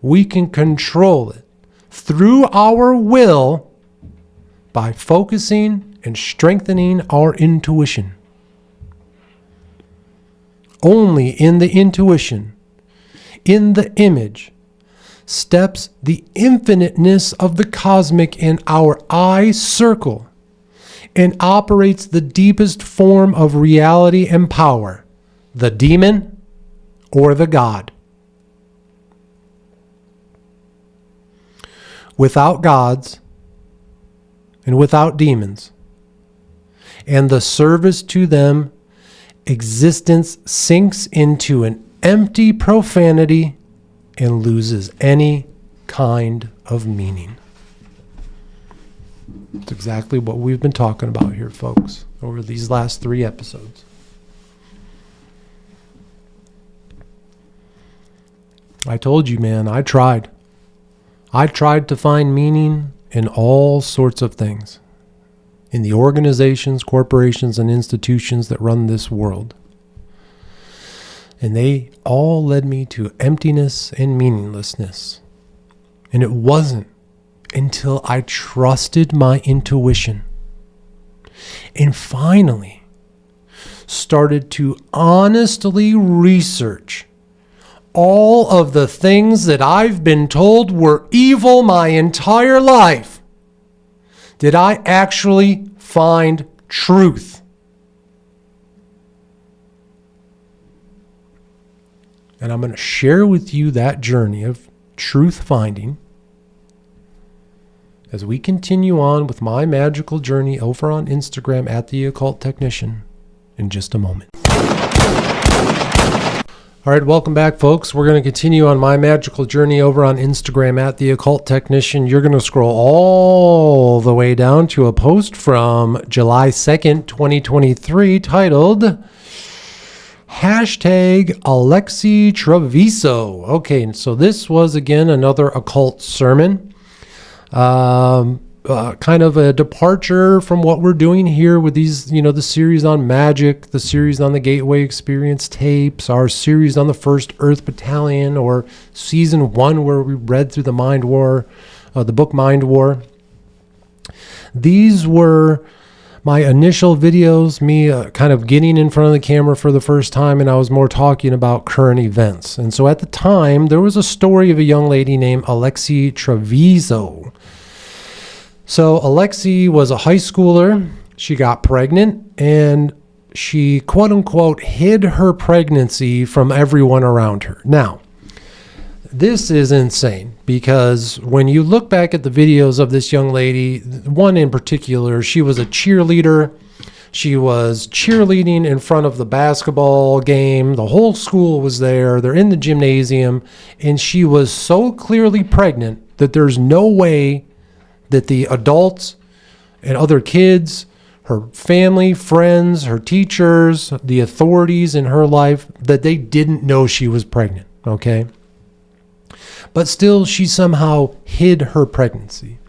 We can control it through our will by focusing and strengthening our intuition. only in the intuition, in the image, steps the infiniteness of the cosmic in our eye circle and operates the deepest form of reality and power, the demon or the God. Without gods and without demons, and the service to them, existence sinks into an empty profanity and loses any kind of meaning. That's exactly what we've been talking about here, folks, over these last 3 episodes. I told you, man, I tried. I tried to find meaning in all sorts of things, in the organizations, corporations, and institutions that run this world. And they all led me to emptiness and meaninglessness. And it wasn't until I trusted my intuition and finally started to honestly research all of the things that I've been told were evil my entire life, did I actually find truth. And I'm going to share with you that journey of truth finding as we continue on with my magical journey over on Instagram at The Occult Technician in just a moment. All right, welcome back, folks. We're going to continue on my magical journey over on Instagram at The Occult Technician. You're going to scroll all the way down to a post from July 2nd, 2023, titled #Alexi Treviso. Okay, so this was, again, another occult sermon. Kind of a departure from what we're doing here with these, the series on magic, the series on the Gateway Experience tapes, our series on the First Earth Battalion, or season 1 where we read through the Mind War, the book Mind War. These were my initial videos, me kind of getting in front of the camera for the first time, and I was more talking about current events. And so at the time, there was a story of a young lady named Alexi Treviso. So Alexi was a high schooler. She got pregnant, and she, quote unquote, hid her pregnancy from everyone around her. Now, this is insane because when you look back at the videos of this young lady, one in particular, she was a cheerleader. She was cheerleading in front of the basketball game. The whole school was there. They're in the gymnasium, and she was so clearly pregnant that there's no way that the adults and other kids, her family, friends, her teachers, the authorities in her life, that they didn't know she was pregnant, okay? But still, she somehow hid her pregnancy.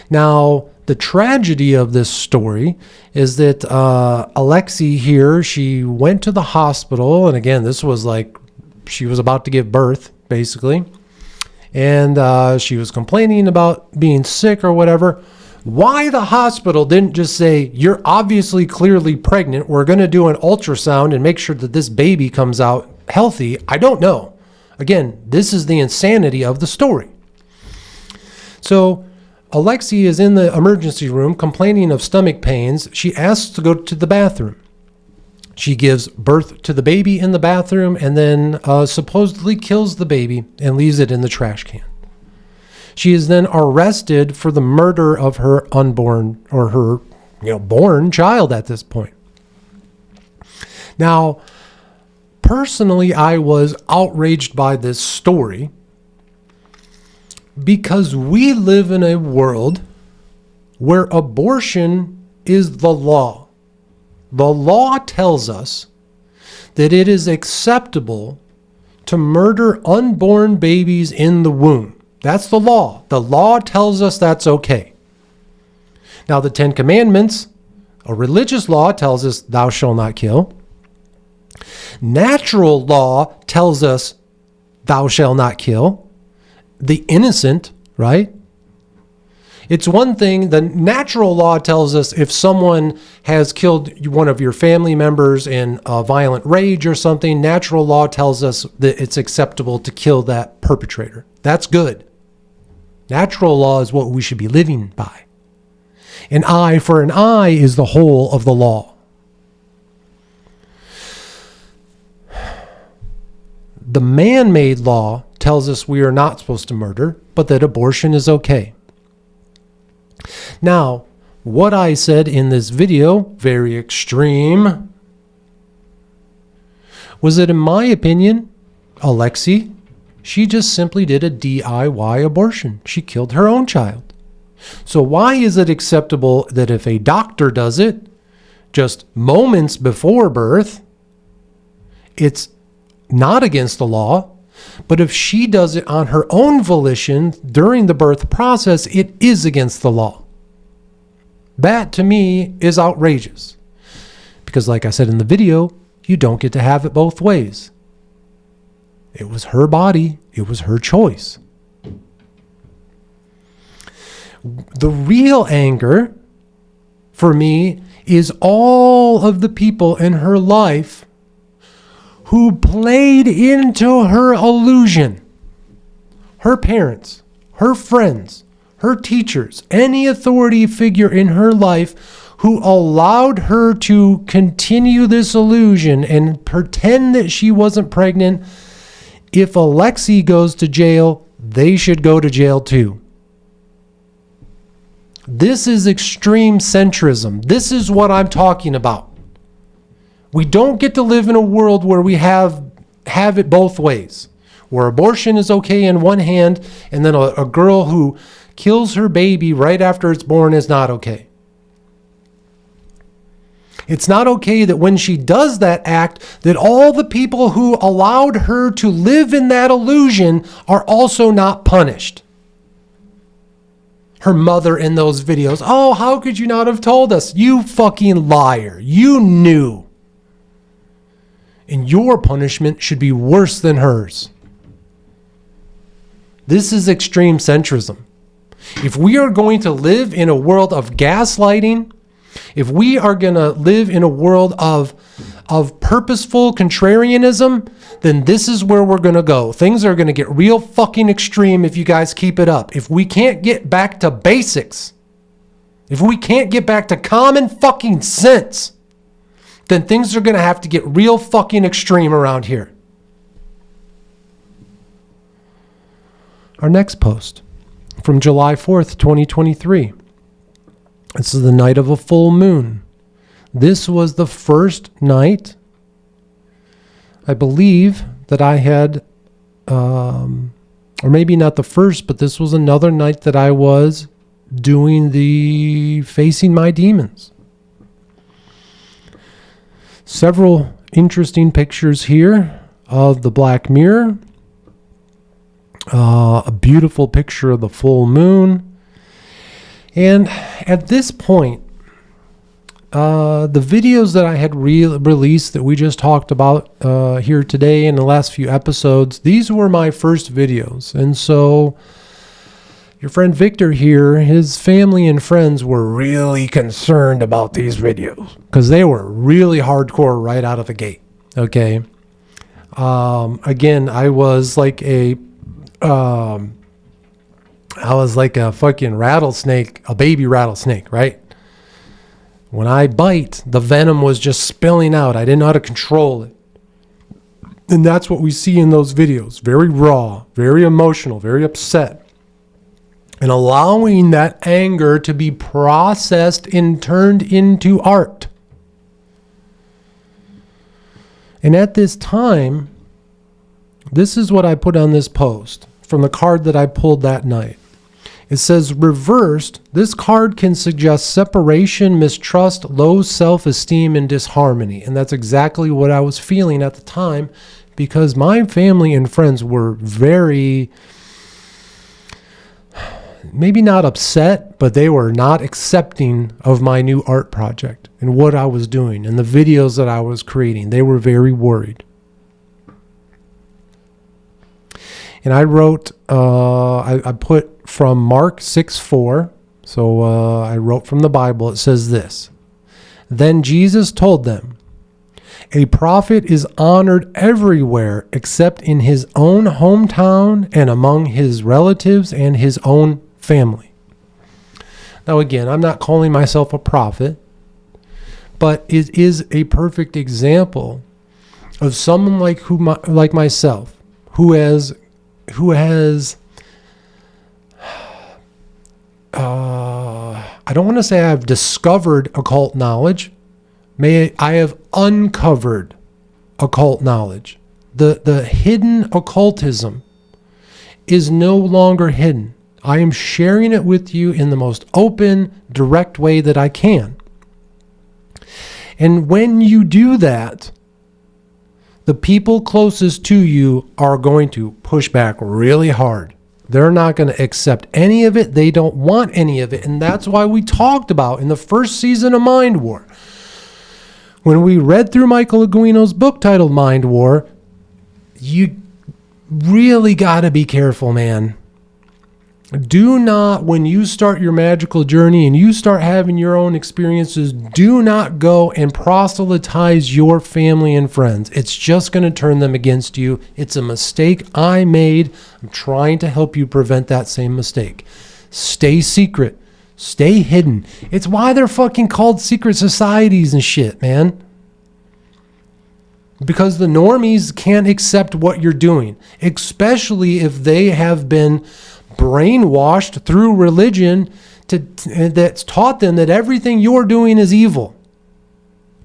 Now, the tragedy of this story is that Alexi here, she went to the hospital, and again, this was like she was about to give birth, basically. And she was complaining about being sick or whatever. Why the hospital didn't just say, you're obviously clearly pregnant, we're going to do an ultrasound and make sure that this baby comes out healthy, I don't know. Again, this is the insanity of the story. So Alexi is in the emergency room complaining of stomach pains. She asks to go to the bathroom. She gives birth to the baby in the bathroom and then supposedly kills the baby and leaves it in the trash can. She is then arrested for the murder of her unborn or her born child at this point. Now, personally, I was outraged by this story because we live in a world where abortion is the law. The law tells us that it is acceptable to murder unborn babies in the womb. That's the law. The law tells us that's okay. Now, the 10 Commandments, a religious law, tells us thou shalt not kill. Natural law tells us thou shalt not kill the innocent, right? It's one thing, the natural law tells us if someone has killed one of your family members in a violent rage or something, natural law tells us that it's acceptable to kill that perpetrator. That's good. Natural law is what we should be living by. An eye for an eye is the whole of the law. The man-made law tells us we are not supposed to murder, but that abortion is okay. Now, what I said in this video, very extreme, was that in my opinion, Alexi, she just simply did a DIY abortion. She killed her own child. So why is it acceptable that if a doctor does it just moments before birth, it's not against the law? But if she does it on her own volition during the birth process, it is against the law. That to me is outrageous. Because like I said in the video, you don't get to have it both ways. It was her body. It was her choice. The real anger for me is all of the people in her life who played into her illusion. Her parents, her friends, her teachers, any authority figure in her life who allowed her to continue this illusion and pretend that she wasn't pregnant. If Alexi goes to jail, they should go to jail too. This is extreme centrism. This is what I'm talking about. We don't get to live in a world where we have it both ways, where abortion is okay in one hand, and then a girl who kills her baby right after it's born is not okay. It's not okay that when she does that act, that all the people who allowed her to live in that illusion are also not punished. Her mother in those videos, oh, how could you not have told us? You fucking liar. You knew. And your punishment should be worse than hers. This is extreme centrism. If we are going to live in a world of gaslighting, if we are going to live in a world of purposeful contrarianism, then this is where we're going to go. Things are going to get real fucking extreme if you guys keep it up. If we can't get back to basics, if we can't get back to common fucking sense, then things are going to have to get real fucking extreme around here. Our next post from July 4th, 2023. This is the night of a full moon. This was the first night, I believe, that I had, or maybe not the first, but this was another night that I was doing the facing my demons. Several interesting pictures here of the Black Mirror. A beautiful picture of the full moon. And at this point, the videos that I had released that we just talked about here today in the last few episodes, these were my first videos. And so your friend Victor here, his family and friends were really concerned about these videos because they were really hardcore right out of the gate. Okay. Again, I was like a fucking rattlesnake, a baby rattlesnake, right? When I bite, the venom was just spilling out. I didn't know how to control it. And that's what we see in those videos. Very raw, very emotional, very upset. And allowing that anger to be processed and turned into art. And at this time, this is what I put on this post from the card that I pulled that night. It says, reversed, this card can suggest separation, mistrust, low self-esteem, and disharmony. And that's exactly what I was feeling at the time because my family and friends were very, maybe not upset, but they were not accepting of my new art project and what I was doing and the videos that I was creating. They were very worried. And I wrote, I put from Mark 6:4, So I wrote from the Bible. It says this. Then Jesus told them, a prophet is honored everywhere except in his own hometown and among his relatives and his own family. Now again, I'm not calling myself a prophet, but it is a perfect example of someone like myself who has I don't want to say I've discovered occult knowledge. I have uncovered occult knowledge. The hidden occultism is no longer hidden. I am sharing it with you in the most open, direct way that I can. And when you do that, the people closest to you are going to push back really hard. They're not going to accept any of it. They don't want any of it. And that's why we talked about in the first season of Mind War. When we read through Michael Aguino's book titled Mind War, you really got to be careful, man. Do not, when you start your magical journey and you start having your own experiences, do not go and proselytize your family and friends. It's just going to turn them against you. It's a mistake I made. I'm trying to help you prevent that same mistake. Stay secret. Stay hidden. It's why they're fucking called secret societies and shit, man. Because the normies can't accept what you're doing, especially if they have been brainwashed through religion that's taught them that everything you're doing is evil.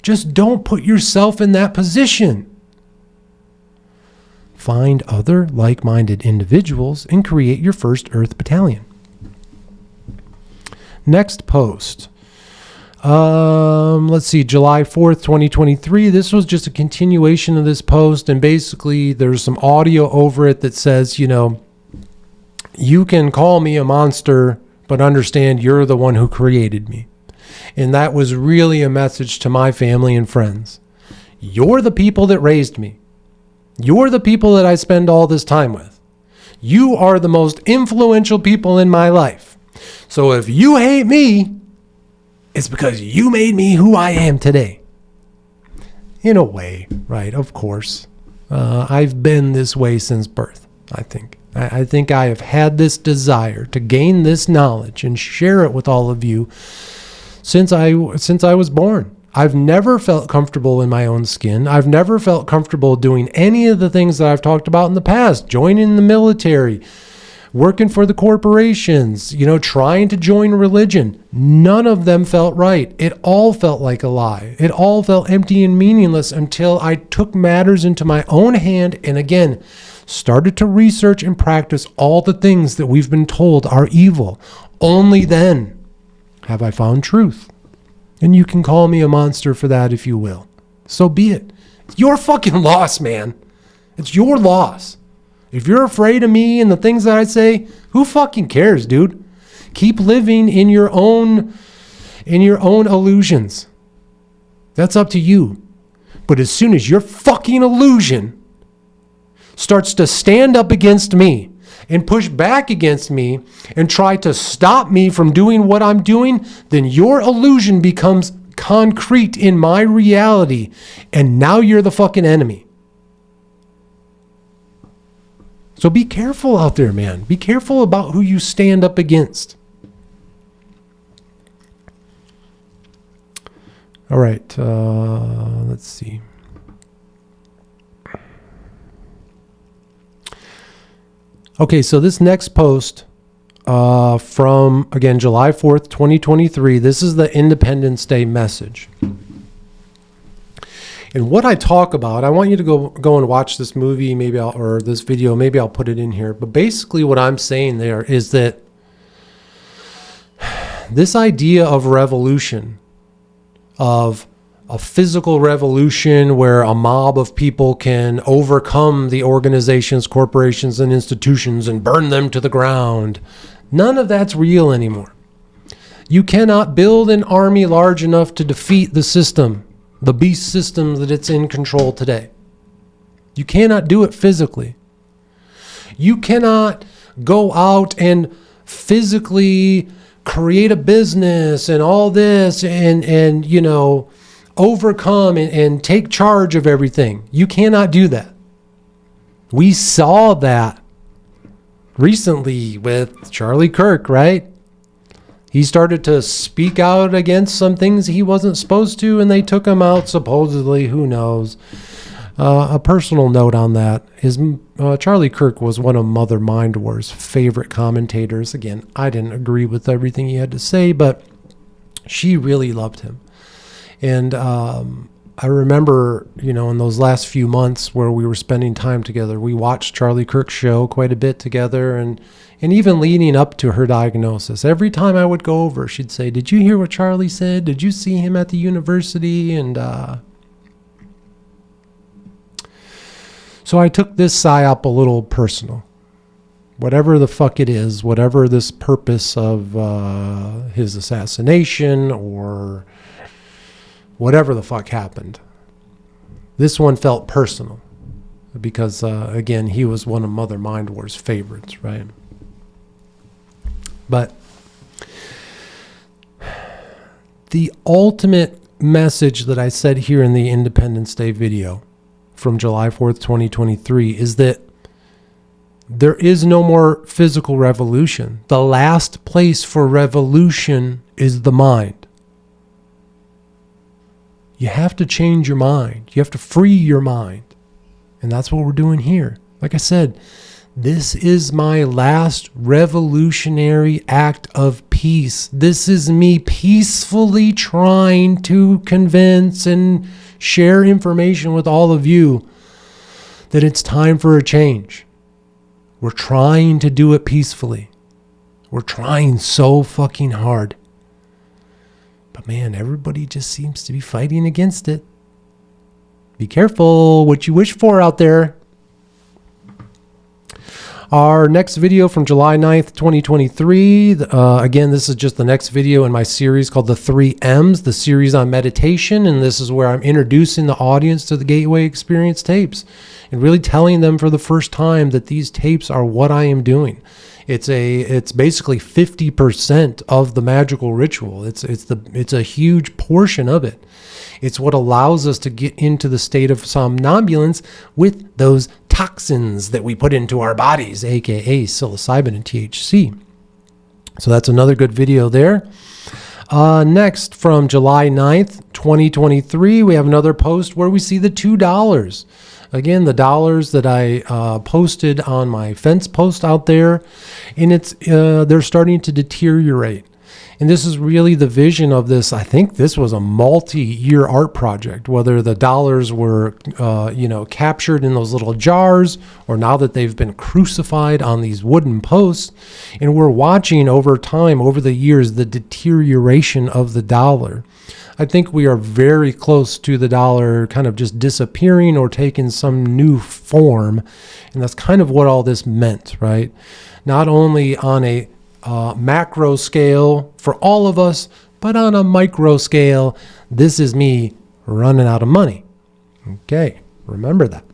Just don't put yourself in that position. Find other like-minded individuals and create your first Earth Battalion. Next post. Let's see, July 4th, 2023. This was just a continuation of this post, and basically there's some audio over it that says, you can call me a monster, but understand you're the one who created me. And that was really a message to my family and friends. You're the people that raised me. You're the people that I spend all this time with. You are the most influential people in my life. So if you hate me, it's because you made me who I am today. In a way, right? Of course. I've been this way since birth, I think. I think I have had this desire to gain this knowledge and share it with all of you since I was born. I've never felt comfortable in my own skin. I've never felt comfortable doing any of the things that I've talked about in the past. Joining the military, working for the corporations, trying to join religion. None of them felt right. It all felt like a lie. It all felt empty and meaningless until I took matters into my own hand and again, started to research and practice all the things that we've been told are evil. Only then have I found truth. And you can call me a monster for that if you will. So be it. It's your fucking loss, man. It's your loss. If you're afraid of me and the things that I say, who fucking cares, dude? Keep living in your own illusions. That's up to you. But as soon as your fucking illusion starts to stand up against me and push back against me and try to stop me from doing what I'm doing, then your illusion becomes concrete in my reality, and now you're the fucking enemy. So be careful out there, man. Be careful about who you stand up against. All right, let's see. Okay, so this next post from, again, July 4th, 2023, this is the Independence Day message. And what I talk about, I want you to go and watch this movie, or this video, maybe I'll put it in here. But basically what I'm saying there is that this idea of revolution, of a physical revolution where a mob of people can overcome the organizations, corporations, and institutions and burn them to the ground. None of that's real anymore. You cannot build an army large enough to defeat the system, the beast system that it's in control today. You cannot do it physically. You cannot go out and physically create a business and all this and you know, overcome and take charge of everything. You cannot do that. We saw that recently with Charlie Kirk, right? He started to speak out against some things he wasn't supposed to, and they took him out, supposedly. Who knows? A personal note on that is Charlie Kirk was one of Mother Mind War's favorite commentators. Again, I didn't agree with everything he had to say, but she really loved him. And I remember, you know, in those last few months where we were spending time together, we watched Charlie Kirk's show quite a bit together, and even leading up to her diagnosis, every time I would go over, she'd say, "Did you hear what Charlie said? Did you see him at the university?" And so I took this psyop a little personal. Whatever the fuck it is, whatever this purpose of his assassination or whatever the fuck happened, this one felt personal because, again, he was one of Mother Mind War's favorites, right? But the ultimate message that I said here in the Independence Day video from July 4th, 2023 is that there is no more physical revolution. The last place for revolution is the mind. You have to change your mind. You have to free your mind. And that's what we're doing here. Like I said, this is my last revolutionary act of peace. This is me peacefully trying to convince and share information with all of you that it's time for a change. We're trying to do it peacefully. We're trying so fucking hard. But man, everybody just seems to be fighting against it. Be careful what you wish for out there. Our next video from July 9th, 2023. Again, this is just the next video in my series called The 3 M's, the series on meditation. And this is where I'm introducing the audience to the Gateway Experience tapes and really telling them for the first time that these tapes are what I am doing. It's basically 50% of the magical ritual. It's a huge portion of it. It's what allows us to get into the state of somnambulance with those toxins that we put into our bodies, aka psilocybin and THC. So that's another good video there. Next, from July 9th, 2023, we have another post where we see the $2. Again, the dollars that I posted on my fence post out there, and they're starting to deteriorate. And this is really the vision of this. I think this was a multi-year art project, whether the dollars were, captured in those little jars, or now that they've been crucified on these wooden posts. And we're watching over time, over the years, the deterioration of the dollar. I think we are very close to the dollar kind of just disappearing or taking some new form. And that's kind of what all this meant, right? Not only on a macro scale for all of us, but on a micro scale, this is me running out of money. Okay, remember that.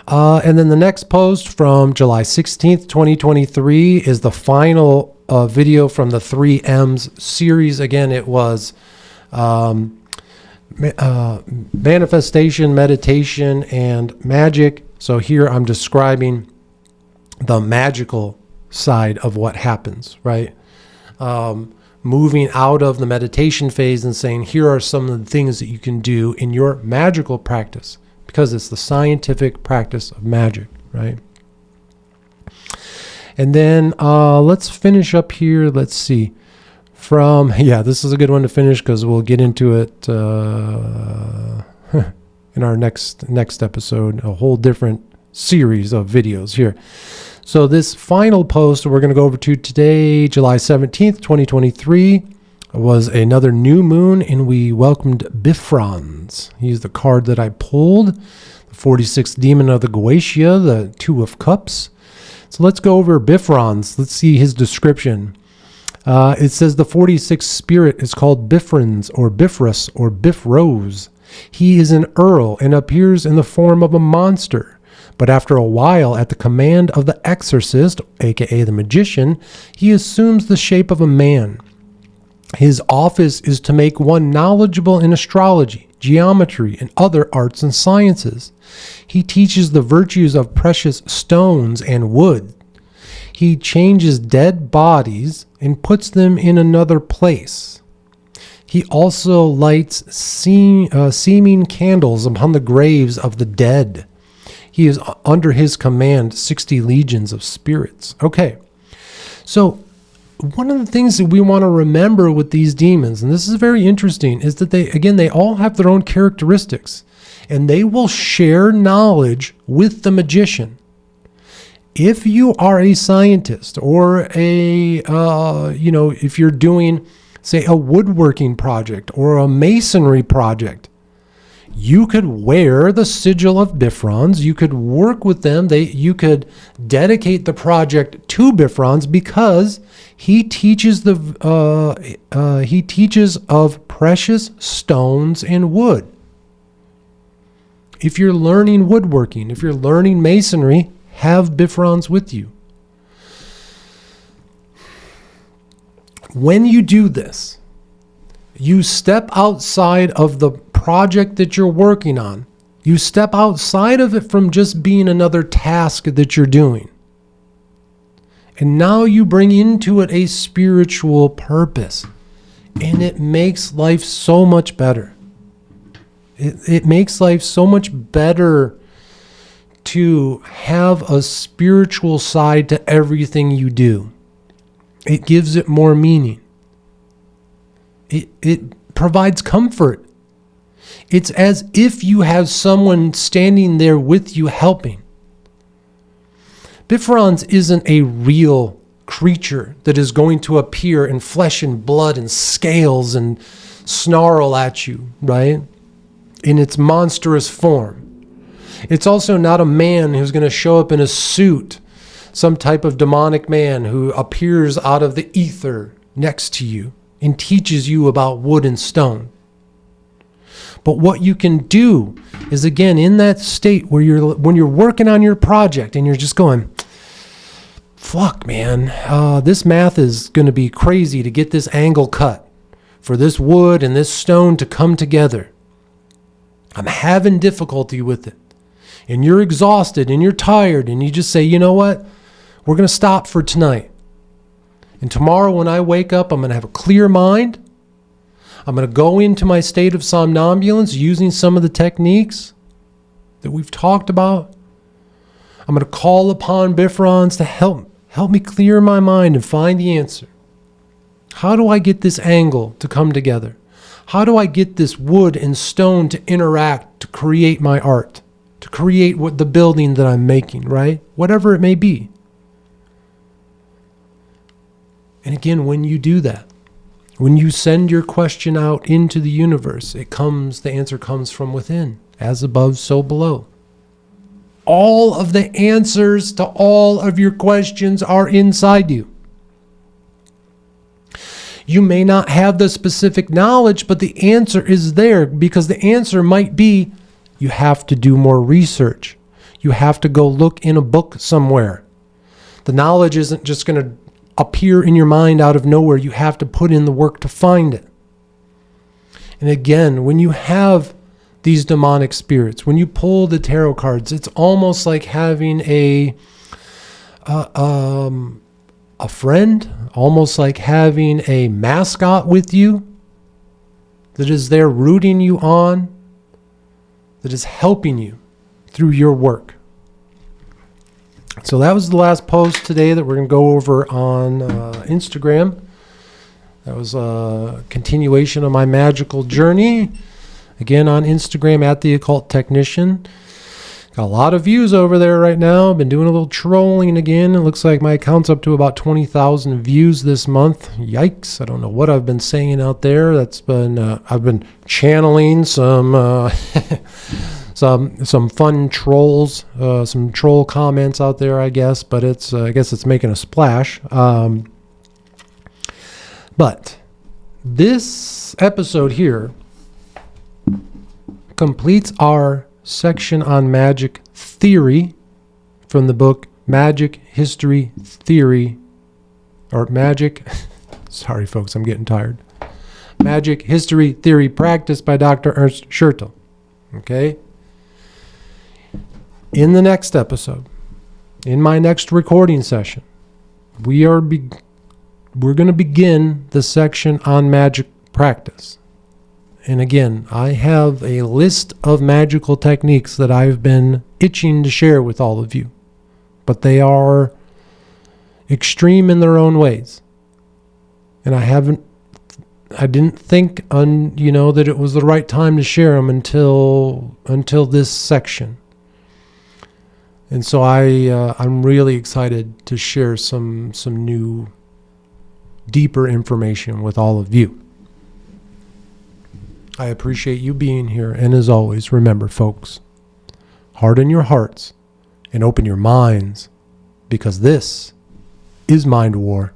And then the next post from July 16th, 2023 is the final video from the 3 M's series. Again, it was manifestation, meditation, and magic. So here I'm describing the magical side of what happens, right? Moving out of the meditation phase and saying, here are some of the things that you can do in your magical practice, because it's the scientific practice of magic, right? And then let's finish up here. Let's see. This is a good one to finish because we'll get into it in our next episode, a whole different series of videos here. So this final post we're going to go over to today, July 17th, 2023, was another new moon, and we welcomed Bifrons. He's the card that I pulled, the 46th demon of the Goetia, the 2 of Cups. So let's go over Bifrons. Let's see his description. It says the 46th spirit is called Bifrons or Bifrus or Bifrose. He is an earl and appears in the form of a monster, But after a while, at the command of the exorcist, aka the magician, he assumes the shape of a man. His office is to make one knowledgeable in astrology, geometry, and other arts and sciences. He teaches the virtues of precious stones and wood. He changes dead bodies and puts them in another place. He also lights seeming candles upon the graves of the dead. He is under his command 60 legions of spirits. Okay, so one of the things that we want to remember with these demons, and this is very interesting, is that they all have their own characteristics, and they will share knowledge with the magician. If you are a scientist or if you're doing, say, a woodworking project or a masonry project, you could wear the sigil of Bifrons. You could work with them. You could dedicate the project to Bifrons because he teaches of precious stones and wood. If you're learning woodworking, if you're learning masonry, have Bifrons with you. When you do this, you step outside of the project that you're working on. You step outside of it from just being another task that you're doing. And now you bring into it a spiritual purpose. And it makes life so much better. It makes life so much better to have a spiritual side to everything you do. It gives it more meaning. It provides comfort. It's as if you have someone standing there with you helping. Bifrons isn't a real creature that is going to appear in flesh and blood and scales and snarl at you, right? In its monstrous form. It's also not a man who's going to show up in a suit, some type of demonic man who appears out of the ether next to you and teaches you about wood and stone. But what you can do is, again, in that state where when you're working on your project and you're just going, fuck, man, this math is going to be crazy to get this angle cut for this wood and this stone to come together. I'm having difficulty with it. And you're exhausted and you're tired and you just say, you know what? We're going to stop for tonight. And tomorrow when I wake up, I'm going to have a clear mind. I'm going to go into my state of somnambulance using some of the techniques that we've talked about. I'm going to call upon Bifrons to help me clear my mind and find the answer. How do I get this angle to come together? How do I get this wood and stone to interact to create my art? To create the building that I'm making, right? Whatever it may be. And again, when you do that, when you send your question out into the universe, the answer comes from within. As above, so below. All of the answers to all of your questions are inside you. You may not have the specific knowledge, but the answer is there, because the answer might be, you have to do more research. You have to go look in a book somewhere. The knowledge isn't just going to appear in your mind out of nowhere. You have to put in the work to find it. And again, when you have these demonic spirits, when you pull the tarot cards, it's almost like having a friend, almost like having a mascot with you that is there rooting you on, that is helping you through your work. So that was the last post today that we're going to go over on Instagram. That was a continuation of my magical journey. Again, on Instagram at The Occult Technician. Got a lot of views over there right now. Been doing a little trolling again. It looks like my account's up to about 20,000 views this month. Yikes. I don't know what I've been saying out there. I've been channeling some some fun trolls, some troll comments out there, I guess. But I guess it's making a splash. But this episode here completes our section on magic theory from the book Magic History Theory, or Magic, sorry folks, I'm getting tired. Magic History Theory Practice by Dr. Ernst Schertel. Okay? In the next episode, in my next recording session, we're going to begin the section on magic practice. And again, I have a list of magical techniques that I've been itching to share with all of you. But they are extreme in their own ways. And I didn't think that it was the right time to share them until this section. And so I'm really excited to share some new, deeper information with all of you. I appreciate you being here, and as always, remember, folks, harden your hearts and open your minds, because this is Mind War.